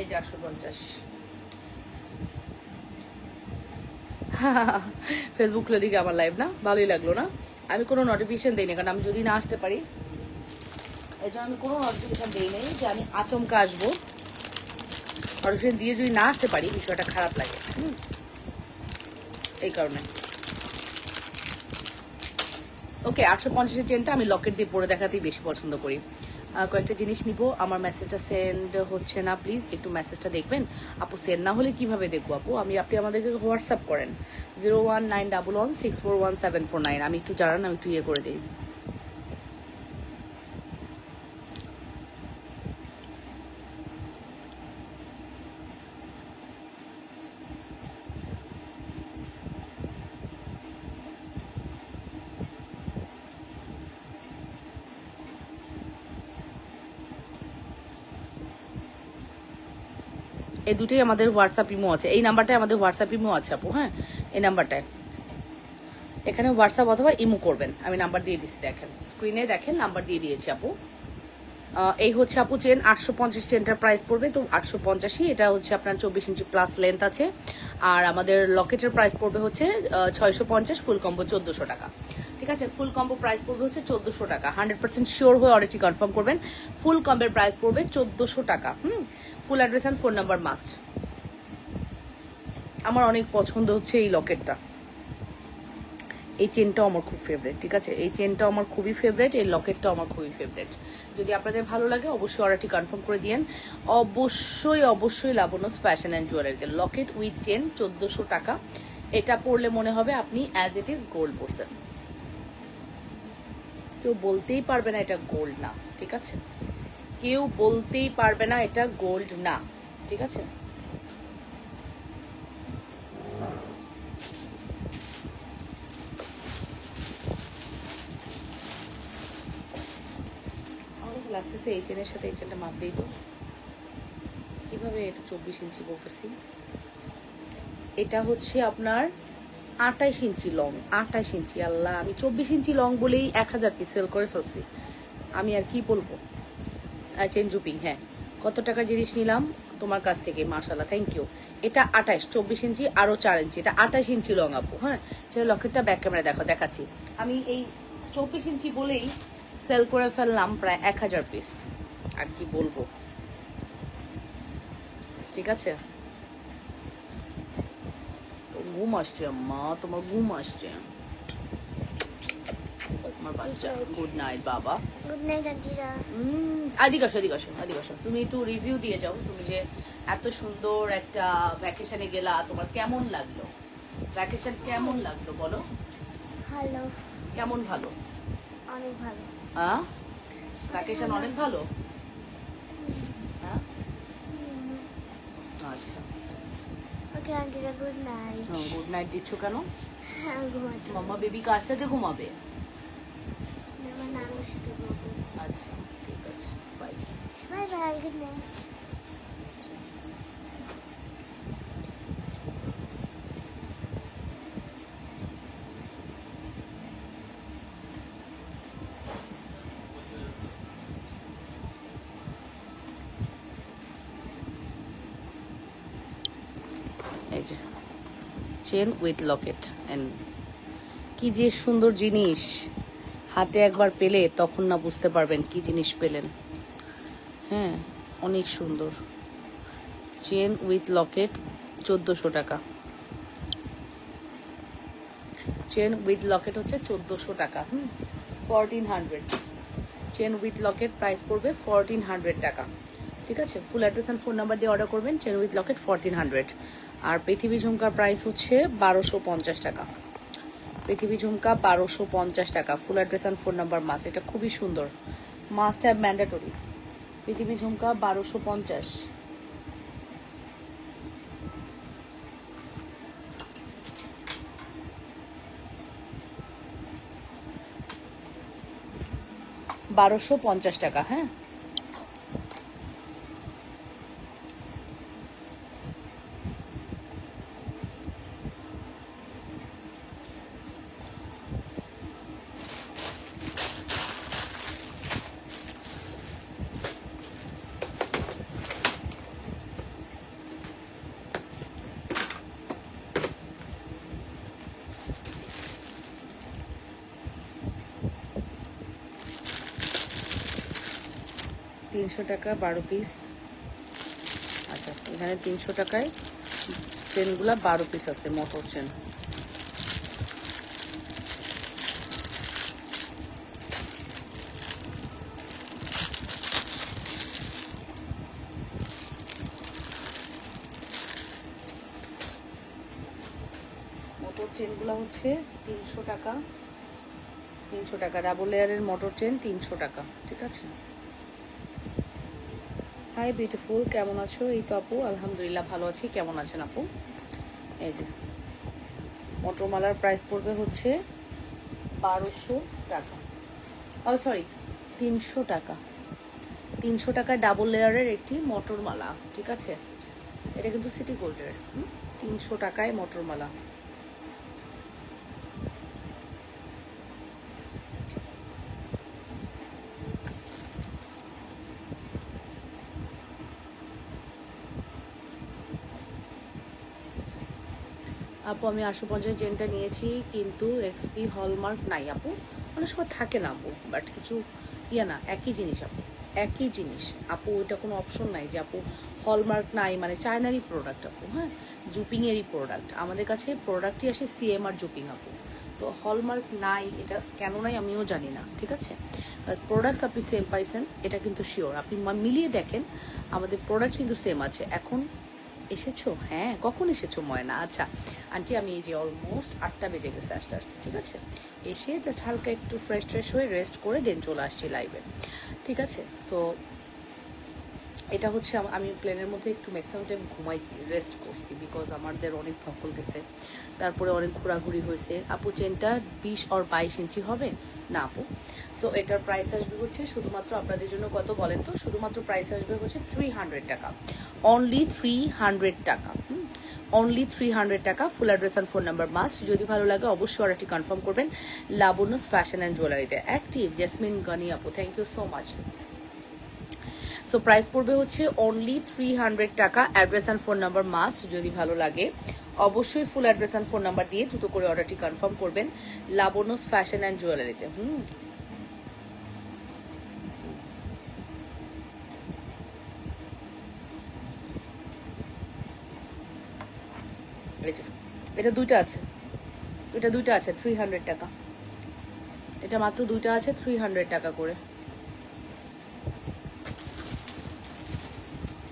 এই যে 850। ফেসবুক খুলে দিকে আমার লাইভ না, ভালোই লাগলো না? আমি কোনো নোটিফিকেশন দিই না, কারণ আমি যদি না আসতে পারি এই জন্য আমি কোনো নোটিফিকেশন দিই নাই যে আমি আচমকা আসবো। নোটিফিকেশন দিয়ে যদি না আসতে পারি বিষয়টা খারাপ লাগে, এই কারণে। ওকে, 850-এর চেনটা আমি লকেট দিয়ে পরে দেখাতেই বেশি পছন্দ করি। কয়েকটা জিনিস নিব, আমার মেসেজটা সেন্ড হচ্ছে না, প্লিজ একটু মেসেজটা দেখবেন। আপু সেন্ড না হলে কিভাবে দেখবো আপু? আপনি আমাদেরকে হোয়াটসঅ্যাপ করেন 01911641749। আমি একটু জানান, আমি একটু ইয়ে করে দিই। এই দুটোই আমাদের হোয়াটসঅ্যাপ ইমো আছে, এই নাম্বারটায় আমাদের হোয়াটসঅ্যাপ ইমো আছে আপু। হ্যাঁ এই নাম্বারটায়, এখানে হোয়াটসঅ্যাপ অথবা ইমো করবেন। আমি নাম্বার দিয়ে দিচ্ছি, দেখেন স্ক্রিনে, দেখেন নাম্বার দিয়ে দিয়েছি আপু। এই হচ্ছে আপু চেন 850 চেনটার প্রাইস পড়বে তো 850। এটা হচ্ছে আপনার 24 ইঞ্চি প্লাস লেন্থ আছে। আর আমাদের লকেটের প্রাইস পড়বে হচ্ছে 650, ফুল কম্বো 1400 টাকা। ঠিক আছে, ফুল কম্বো প্রাইস পড়বে হচ্ছে 1400 টাকা। 100% শিওর হয়ে অর্ডারটি কনফার্ম করবেন। ফুল কম্বোর প্রাইস পড়বে 1400 টাকা। Full address and phone number must. আমার অনেক পছন্দ হচ্ছে এই লকেটটা, এই চেনটাও আমার খুব ফেভারিট। ঠিক আছে, এই চেনটাও আমার খুবই ফেভারিট, এই লকেটটাও আমার খুবই ফেভারিট। যদি আপনাদের ভালো লাগে অবশ্যই অর্ডারটি কনফার্ম করে দিয়েন। অবশ্যই অবশ্যই লাবণ্যস ফ্যাশন অ্যান্ড জুয়েলারিতে লকেট উইথ চেন 1400 টাকা। এটা পরলে মনে হবে আপনি অ্যাজ ইট ইজ গোল্ড পরছেন, কেউ বলতেই পারবে না এটা গোল্ড না। ঠিক আছে, কেউ বলতেই পারবে না এটা গোল্ড না। ঠিক আছে, লাগতেছে এই চেনের সাথে এই চেনটা মাপ দিই তো কিভাবে। এটা 24 ইঞ্চি বলতেছি, এটা হচ্ছে আপনার 28 ইঞ্চি লং। 28 ইঞ্চি, আল্লাহ আমি 24 ইঞ্চি লং বলেই 1000 পিস সেল করে ফেলছি। আমি আর কি বলবো। চেন জুপিং, হ্যাঁ কত টাকার জিনিস নিলাম তোমার কাছ থেকে, মাশাআল্লাহ থ্যাংক ইউ। এটা 28, 24 ইঞ্চি আরো 4 ইঞ্চি, এটা 28 ইঞ্চি লং আপু। হ্যাঁ সেটা লকেটটা ব্যাক ক্যামেরা দেখো, দেখাচ্ছি। আমি এই 24 ইঞ্চি বলেই সেল করে ফেললাম প্রায় 1000 পিস, আর কি বলবো। ঠিক আছে, ঘুম আসছে মা, তোমার ঘুম আসছে আমার বাচ্চা। গুড নাইট বাবা, গুড নাইট আন্টিরা। আদিক আসো, আদিক আসো, আদিক আসো। তুমি একটু রিভিউ দিয়ে যাও, তুমি যে এত সুন্দর একটা ভ্যাকেশনে গেলা, তোমার কেমন লাগলো? ভ্যাকেশন কেমন লাগলো বলো? ভালো। কেমন ভালো? অনেক ভালো। হ্যাঁ ভ্যাকেশন অনেক ভালো। হ্যাঁ আচ্ছা, ওকে আন্টিরা, গুড নাইট। গুড নাইট দিচ্ছ কেন? হ্যাঁ ঘুমাতে। মাম্মা বেবি কার সাথে ঘুমাবে? আমার নানুর সাথে ঘুমাবো। আচ্ছা ঠিক আছে, bye bye bye, good night. এই যে চেন উইথ লকেট এন্ড কি যে সুন্দর জিনিস, হাতে একবার পেলে তখন না বুঝতে পারবেন কি জিনিস পেলেন। হ্যাঁ, অনেক সুন্দর। চেন উইথ লকেট 1400 টাকা। চেন উইথ লকেট হচ্ছে 1400 টাকা। 1400। চেন উইথ লকেট প্রাইস পড়বে 1400 টাকা। ঠিক আছে, ফুল অ্যাড্রেস অ্যান্ড ফোন নাম্বার দিয়ে অর্ডার করবেন। Chain with Locket 1400। আর পৃথিবী ঝুমকার প্রাইস হচ্ছে 1250 টাকা। পৃথিবী ঝুমকা 1250 টাকা। Full address and phone number must, এটা খুবই সুন্দর, মাস্ট হ্যাভ ম্যান্ডেটরি। পৃথিবী ঝুমকা 1250। $1250 টাকা। হ্যাঁ, $300 12 পিস। আচ্ছা, এখানে 300 টাকায় চেনগুলা 12 পিস আছে, মোটর চেন। মোটর চেনগুলো হচ্ছে 300 টাকা। 300 টাকা ডাবল লেয়ারের মোটর চেন 300 টাকা। ঠিক আছে। হাই বিউটিফুল, কেমন আছো? এই তো আপু, আলহামদুলিল্লাহ ভালো আছি। কেমন আছেন আপু? এই যে মোটরমালার প্রাইস পড়বে হচ্ছে 1200 টাকা। ও সরি, 300 টাকা। 300 টাকা ডাবল লেয়ারের একটি মোটরমালা। ঠিক আছে, এটা কিন্তু সিটি গোল্ডের। 300 টাকায় মোটরমালা। আপু আমি 850 চেনটা নিয়েছি, কিন্তু এক্সপি হলমার্ক নাই আপু। অনেক সময় থাকে না আপু, বাট কিছু না, একই জিনিস আপু, একই জিনিস আপু। ওইটা কোনো অপশন নাই যে আপু হলমার্ক নাই, মানে চায়নারই প্রোডাক্ট আপু। হ্যাঁ, জুপিংয়েরই প্রোডাক্ট। আমাদের কাছে প্রোডাক্টই আসে সিএম আর জুপিং আপু। তো হলমার্ক নাই, এটা কেন নাই আমিও জানি না। ঠিক আছে, প্রোডাক্টস আপনি সেম পাইছেন এটা কিন্তু শিওর। আপনি মিলিয়ে দেখেন, আমাদের প্রোডাক্ট কিন্তু সেম আছে। এখন এসেছো? হ্যাঁ, কখন এসেছো ময়না? আচ্ছা আন্টি, আমি এই যে অলমোস্ট 8টা বেজে গেছে আসতে আসতে। ঠিক আছে, এসে জাস্ট হালকা একটু ফ্রেশ হয়ে রেস্ট করে দেন চলে আসছি লাইভে। ঠিক আছে, সো এটা হচ্ছে আমি প্লেনের মধ্যে একটু ম্যাক্সিমাম টাইম ঘুমাইছি, রেস্ট করছি, বিকজ আমাদের অনেক ধকল গেছে, তারপরে অনেক ঘোরাঘুরি হয়েছে। আপু চেনটা 20 আর 22 ইঞ্চি হবে না আপু? সো এটার প্রাইস আসবে হচ্ছে শুধুমাত্র আপনাদের জন্য কত বলেন তো? শুধুমাত্র প্রাইস আসবে হচ্ছে 300 টাকা, অনলি 300 টাকা। অনলি 300 টাকা। Full address and phone number must. যদি ভালো লাগে অবশ্যই অর্ডারটি কনফার্ম করবেন লাবণ্যস ফ্যাশন অ্যান্ড জুয়েলারিতে। অ্যাক্টিভ জেসমিন গানি আপু, thank you so much. So price পড়বে হচ্ছে অনলি 300 টাকা। Address and phone number must. যদি ভালো লাগে অবশ্যই full address and phone number দিয়ে দ্রুত করে অর্ডারটি কনফার্ম করবেন লাবণ্যস ফ্যাশন অ্যান্ড জুয়েলারিতে। এটা দুইটা আছে, এটা দুইটা আছে 300 টাকা। এটা মাত্র দুইটা আছে 300 টাকা করে।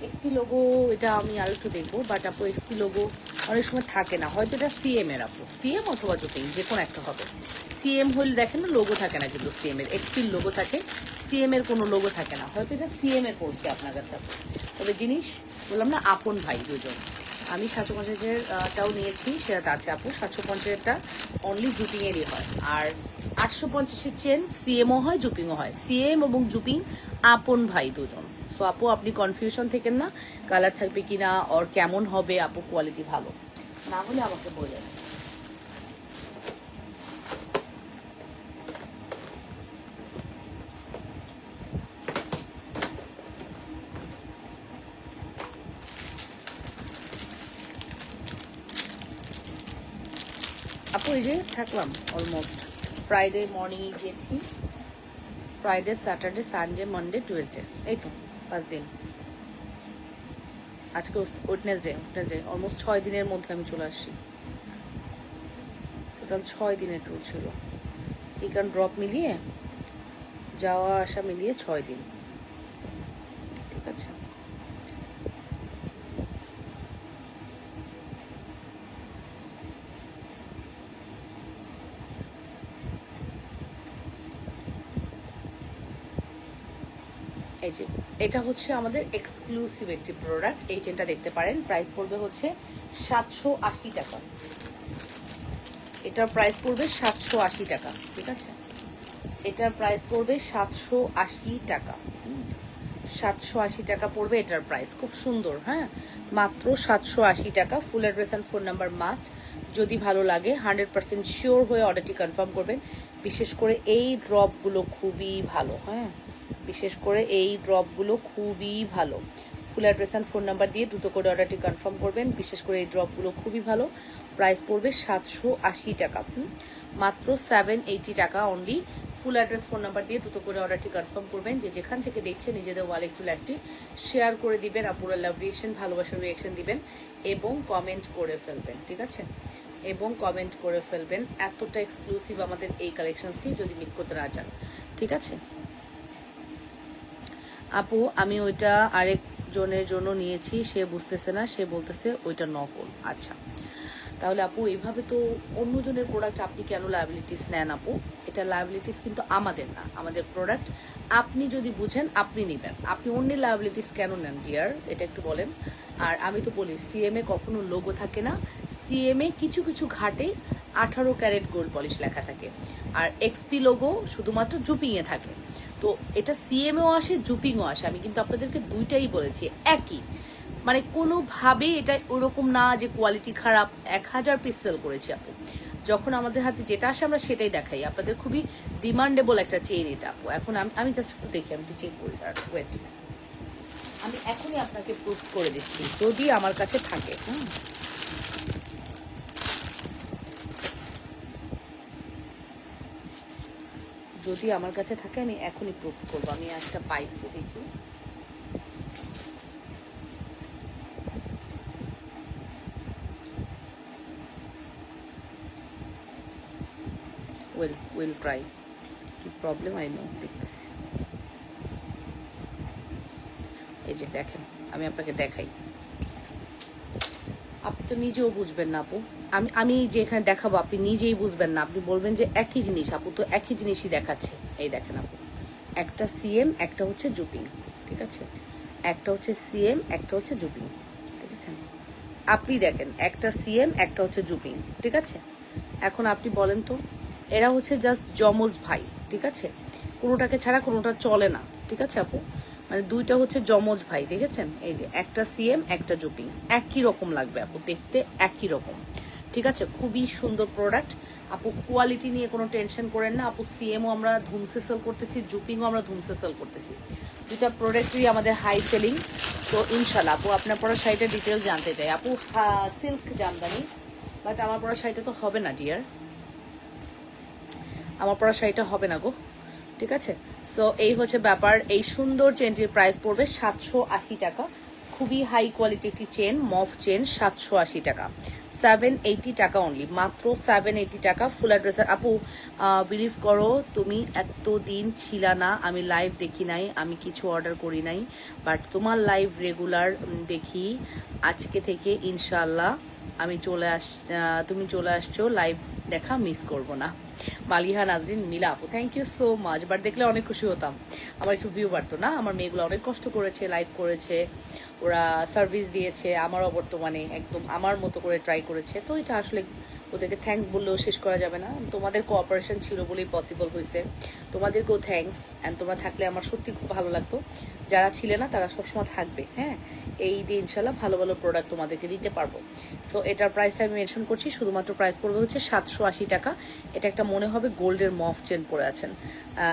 এক্সপি লোগো এটা আমি আর একটু দেখবো, বাট আপু এক্সপি লোগো অনেক সময় থাকে না, হয়তো এটা সিএম এর আপু, সিএম অথবা জুপিং যে কোনো একটা হবে। সিএম হলে দেখেন না লোগো থাকে না, কিন্তু সিএম এর এক্সপির লোগো থাকে, সিএম এর কোনো লোগো থাকে না, হয়তো এটা সিএম এর পড়ছে আপনার কাছে আপু। তবে জিনিস বললাম না, আপন ভাই দুজন। আমি 750-টাও নিয়েছি, সেটা আছে আপু। 750-টা অনলি জুপিং এরই হয়, আর 850-এর চেন সিএমও হয় জুপিংও হয়। সিএম এবং জুপিং আপন ভাই দুজন। সো আপু আপনি কনফিউশন থেকেন না, কালার থাকবে কিনা আর কেমন হবে আপু, কোয়ালিটি ভালো না হলে আমাকে বলেন। আপু এই যে থাকলাম অলমোস্ট ফ্রাইডে মর্নিংয়ে গিয়েছি, Friday Saturday Sunday Monday Tuesday, এই তো 5 দিন। আজকে ওয়েডনেসডে অলমোস্ট 6 দিনের মধ্যে আমি চলে আসছি। টোটাল 6 দিনের ট্যুর ছিল, পিক অ্যান্ড ড্রপ মিলিয়ে, যাওয়া আসা মিলিয়ে 6 দিন। ঠিক আছে, এই যে এটা হচ্ছে আমাদের এক্সক্লুসিভ একটি প্রোডাক্ট। এই চেনটা দেখতে পারেন, প্রাইস পড়বে হচ্ছে 780 টাকা। এটার প্রাইস পড়বে 780 টাকা। ঠিক আছে, এটার প্রাইস পড়বে 780 টাকা। 780 টাকা পড়বে এটার প্রাইস, খুব সুন্দর। হ্যাঁ, মাত্র 780 টাকা। Full address and phone number must. যদি ভালো লাগে 100% শিওর হয়ে অর্ডারটি কনফার্ম করবেন। বিশেষ করে এই ড্রপগুলো খুবই ভালো। হ্যাঁ, বিশেষ করে এই ড্রপগুলো খুবই ভালো। ফুল অ্যাড্রেস অ্যান্ড ফোন নাম্বার দিয়ে দ্রুত করে অর্ডারটি কনফার্ম করবেন। বিশেষ করে এই ড্রপগুলো খুবই ভালো। প্রাইস পড়বে 780 টাকা, মাত্র 780 টাকা only. Full address phone number দিয়ে দ্রুত করে অর্ডারটি কনফার্ম করবেন। যে যেখান থেকে দেখছেন নিজেদের ওয়ালে একটু লাইভটি শেয়ার করে দিবেন, আপুরা লাভ রিয়েকশন, ভালোবাসার রিয়েকশন দিবেন এবং কমেন্ট করে ফেলবেন। ঠিক আছে, এবং কমেন্ট করে ফেলবেন। এতটা এক্সক্লুসিভ আমাদের এই কালেকশনসটি, যদি মিস করতে না চান। ঠিক আছে আপু, আমি ওইটা আরেকজনের জন্য নিয়েছি, সে বুঝতেছে না, সে বলতেছে ওইটা নকল। আচ্ছা, তাহলে আপু এইভাবে তো অন্যজনের প্রোডাক্ট আপনি কেন লায়াবিলিটিস নেন? আপু, এটা লায়াবিলিটিস কিন্তু আমাদের না, আমাদের প্রোডাক্ট। আপনি যদি বুঝেন আপনি নেবেন, আপনি অন্যের লায়াবিলিটিস কেন নেন ডিয়ার, এটা একটু বলেন। আর আমি তো বলি সিএমএ কখনো লোগো থাকে না, সিএমএ কিছু কিছু ঘাটে 18 ক্যারেট গোল্ড পলিশ লেখা থাকে, আর এক্সপি লোগো শুধুমাত্র জুপিংয়ে থাকে। তো এটা সিএমএও আসে, জুপিংও আসে। আমি কিন্তু আপনাদেরকে দুইটাই বলেছি, একই, মানে কোনোভাবেই এটা ওরকম না যে কোয়ালিটি খারাপ। 1000 পিস সেল করেছি আপু। যখন আমাদের হাতে যেটা আসে আমরা সেটাই দেখাই। আপনাদের খুবই ডিমান্ডেবল একটা চেইন এটা আপু। এখন আমি জাস্ট একটু দেখি, আমি একটু চেক করি। ওয়েট, আমি এখনই আপনাকে প্রুফ করে দিচ্ছি যদি আমার কাছে থাকে। যদি আমার কাছে থাকে আমি এখনই প্রুফ করবো। আমি একটা পাইছি, দেখি। Will try. কি প্রবলেম আই নো, দেখতেছি। এই যে দেখেন, আমি আপনাকে দেখাই। আপনি তো নিজেও বুঝবেন না আপু, আমি যে এখানে দেখাবো আপনি নিজেই বুঝবেন না। আপনি বলবেন যে একই জিনিস আপু, তো একই জিনিসই দেখাচ্ছে। এই দেখেন আপু, একটা সিএম, একটা হচ্ছে জুপিং। ঠিক আছে, একটা হচ্ছে সিএম, একটা হচ্ছে জুপিং। ঠিক আছে, আপনি দেখেন একটা সিএম, একটা হচ্ছে জুপিং। ঠিক আছে, এখন আপনি বলেন তো, এরা হচ্ছে জাস্ট যমজ ভাই। ঠিক আছে, কোনোটাকে ছাড়া কোনোটা চলে না। ঠিক আছে আপু, মানে দুইটা হচ্ছে যমজ ভাই। দেখেছেন, এই যে একটা সিএম, একটা জুপিং, একই রকম লাগবে আপু, দেখতে একই রকম। ঠিক আছে, খুবই সুন্দর প্রোডাক্ট আপু। কোয়ালিটি নিয়ে কোনো টেনশন করেন না আপু। সিএমও আমরা ধুমসে সেল করতেছি, জুপিংও আমরা ধুমসে সেল করতেছি। দুইটা প্রোডাক্টই আমাদের হাই সেলিং। তো ইনশাল্লাহ আপু, আপনার পরা শাড়িটার ডিটেলস জানতে চাই আপু। সিল্ক জামদানি, বাট আমার পরা শাড়িটা তো হবে না ডিয়ার, আমার পরা শাড়িটা হবে না গো। ঠিক আছে, সো এই হচ্ছে ব্যাপার। এই সুন্দর চেনটির প্রাইস পড়বে 780 টাকা। খুবই হাই কোয়ালিটি একটি চেন, মফ চেন, 780 টাকা। 780 টাকা অনলি, মাত্র 780 টাকা। Full address. আপু বিলিভ করো, তুমি এতদিন ছিলা না, আমি লাইভ দেখি নাই, আমি কিছু অর্ডার করি নাই, বাট তোমার লাইভ রেগুলার দেখি। আজকে থেকে ইনশাল্লাহ আমি তুমি চলে আসছো, লাইভ দেখা মিস করব না। মালিহা নাজরিন মিলা আপু, thank you so much. But দেখলে অনেক খুশি হতাম, আমার একটু ভিউ বাড়তো না। আমার মেয়েগুলো অনেক কষ্ট করেছে, লাইভ করেছে, ওরা সার্ভিস দিয়েছে, আমারও বর্তমানে একদম আমার মতো করে ট্রাই করেছে। তো এটা আসলে ওদেরকে থ্যাঙ্কস বললেও শেষ করা যাবে না। তোমাদের কোঅপারেশন ছিল বলেই পসিবল হয়েছে, তোমাদেরকেও থ্যাঙ্কস। অ্যান্ড তোমরা থাকলে আমার সত্যি খুব ভালো লাগতো। যারা ছিলে না তারা সবসময় থাকবে। হ্যাঁ, এই দিয়ে ইনশাল্লাহ ভালো ভালো প্রোডাক্ট তোমাদেরকে দিতে পারবো। সো এটার প্রাইসটা আমি মেনশন করছি, শুধুমাত্র প্রাইস পড়বে হচ্ছে 780 টাকা। এটা একটা মনে হবে গোল্ডের মফ চেন পরে আছেন।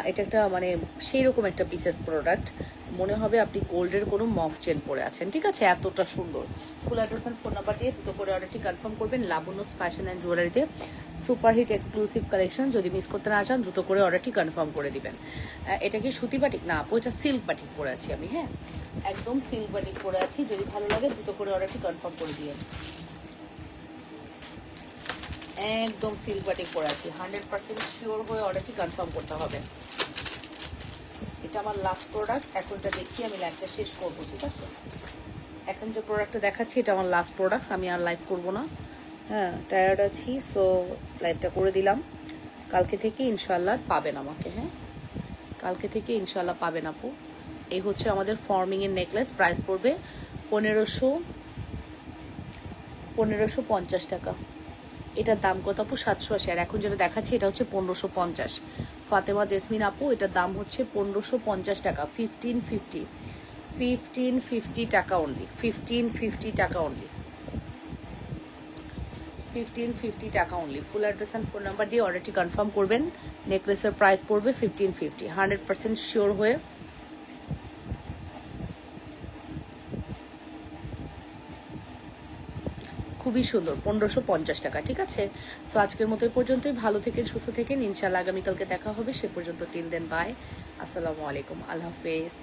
এটা একটা মানে সেই রকম একটা পিসেস প্রোডাক্ট, মনে হবে আপনি গোল্ডের কোনো মফ চেন পরে আছেন। ঠিক আছে, এতটা সুন্দর। Full address and phone number দিয়ে দ্রুত করে অর্ডারটি কনফার্ম করবেন লাবণ্যস ফ্যাশন অ্যান্ড জুয়েলারিতে। সুপারহিট এক্সক্লুসিভ কালেকশন, যদি মিস করতে না চান দ্রুত করে অর্ডারটি কনফার্ম করে দিবেন। এটা কি সুতি বাটিক? না আপু, এটা সিল্ক বাটিক পরে আছি আমি। হ্যাঁ, একদম সিল্ক বাটিক পরে আছি। যদি ভালো লাগে দ্রুত করে অর্ডারটি কনফার্ম করে দিবেন। একদম সিল্ক বাটিক পরে আছি, 100% শিওর হয়ে অর্ডারটি কনফার্ম করতে হবে। এটা আমার লাস্ট প্রোডাক্ট, এখন এটা দেখি আমি লাইভটা শেষ করবো। ঠিক আছে, এখন যে প্রোডাক্টটা দেখাচ্ছি এটা আমার লাস্ট প্রোডাক্ট, আমি আর লাইভ করবো না। হ্যাঁ, টায়ার্ড আছি, সো লাইভটা করে দিলাম। কালকে থেকে ইনশাল্লাহ পাবেন আমাকে। হ্যাঁ, কালকে থেকে ইনশাল্লাহ পাবেন আপু। এই হচ্ছে আমাদের ফর্মিংয়ের নেকলেস, প্রাইস পড়বে 1550 টাকা। এটার দাম কত আপু? 780। আর এখন যেটা দেখাচ্ছি এটা হচ্ছে 1550। ফাতেমা জেসমিন আপু, এটার দাম হচ্ছে 1550 টাকা। 1550 টাকা অনলি। 1550 টাকা অনলি। 1550 টাকা only. Full address and phone number দিয়ে অর্ডারটি কনফার্ম করবেন। নেকলেসের প্রাইস পড়বে 1550, 100% শিওর হয়ে। খুবই সুন্দর, 1550 টাকা। ঠিক আছে, সো আজকের মতো এই পর্যন্তই। ভালো থেকেন, সুস্থ থেকেন, ইনশাল্লাহ আগামীকালকে দেখা হবে। সে পর্যন্ত টিল দেন বাই, আসসালামু আলাইকুম, আল্লাহ হাফেজ।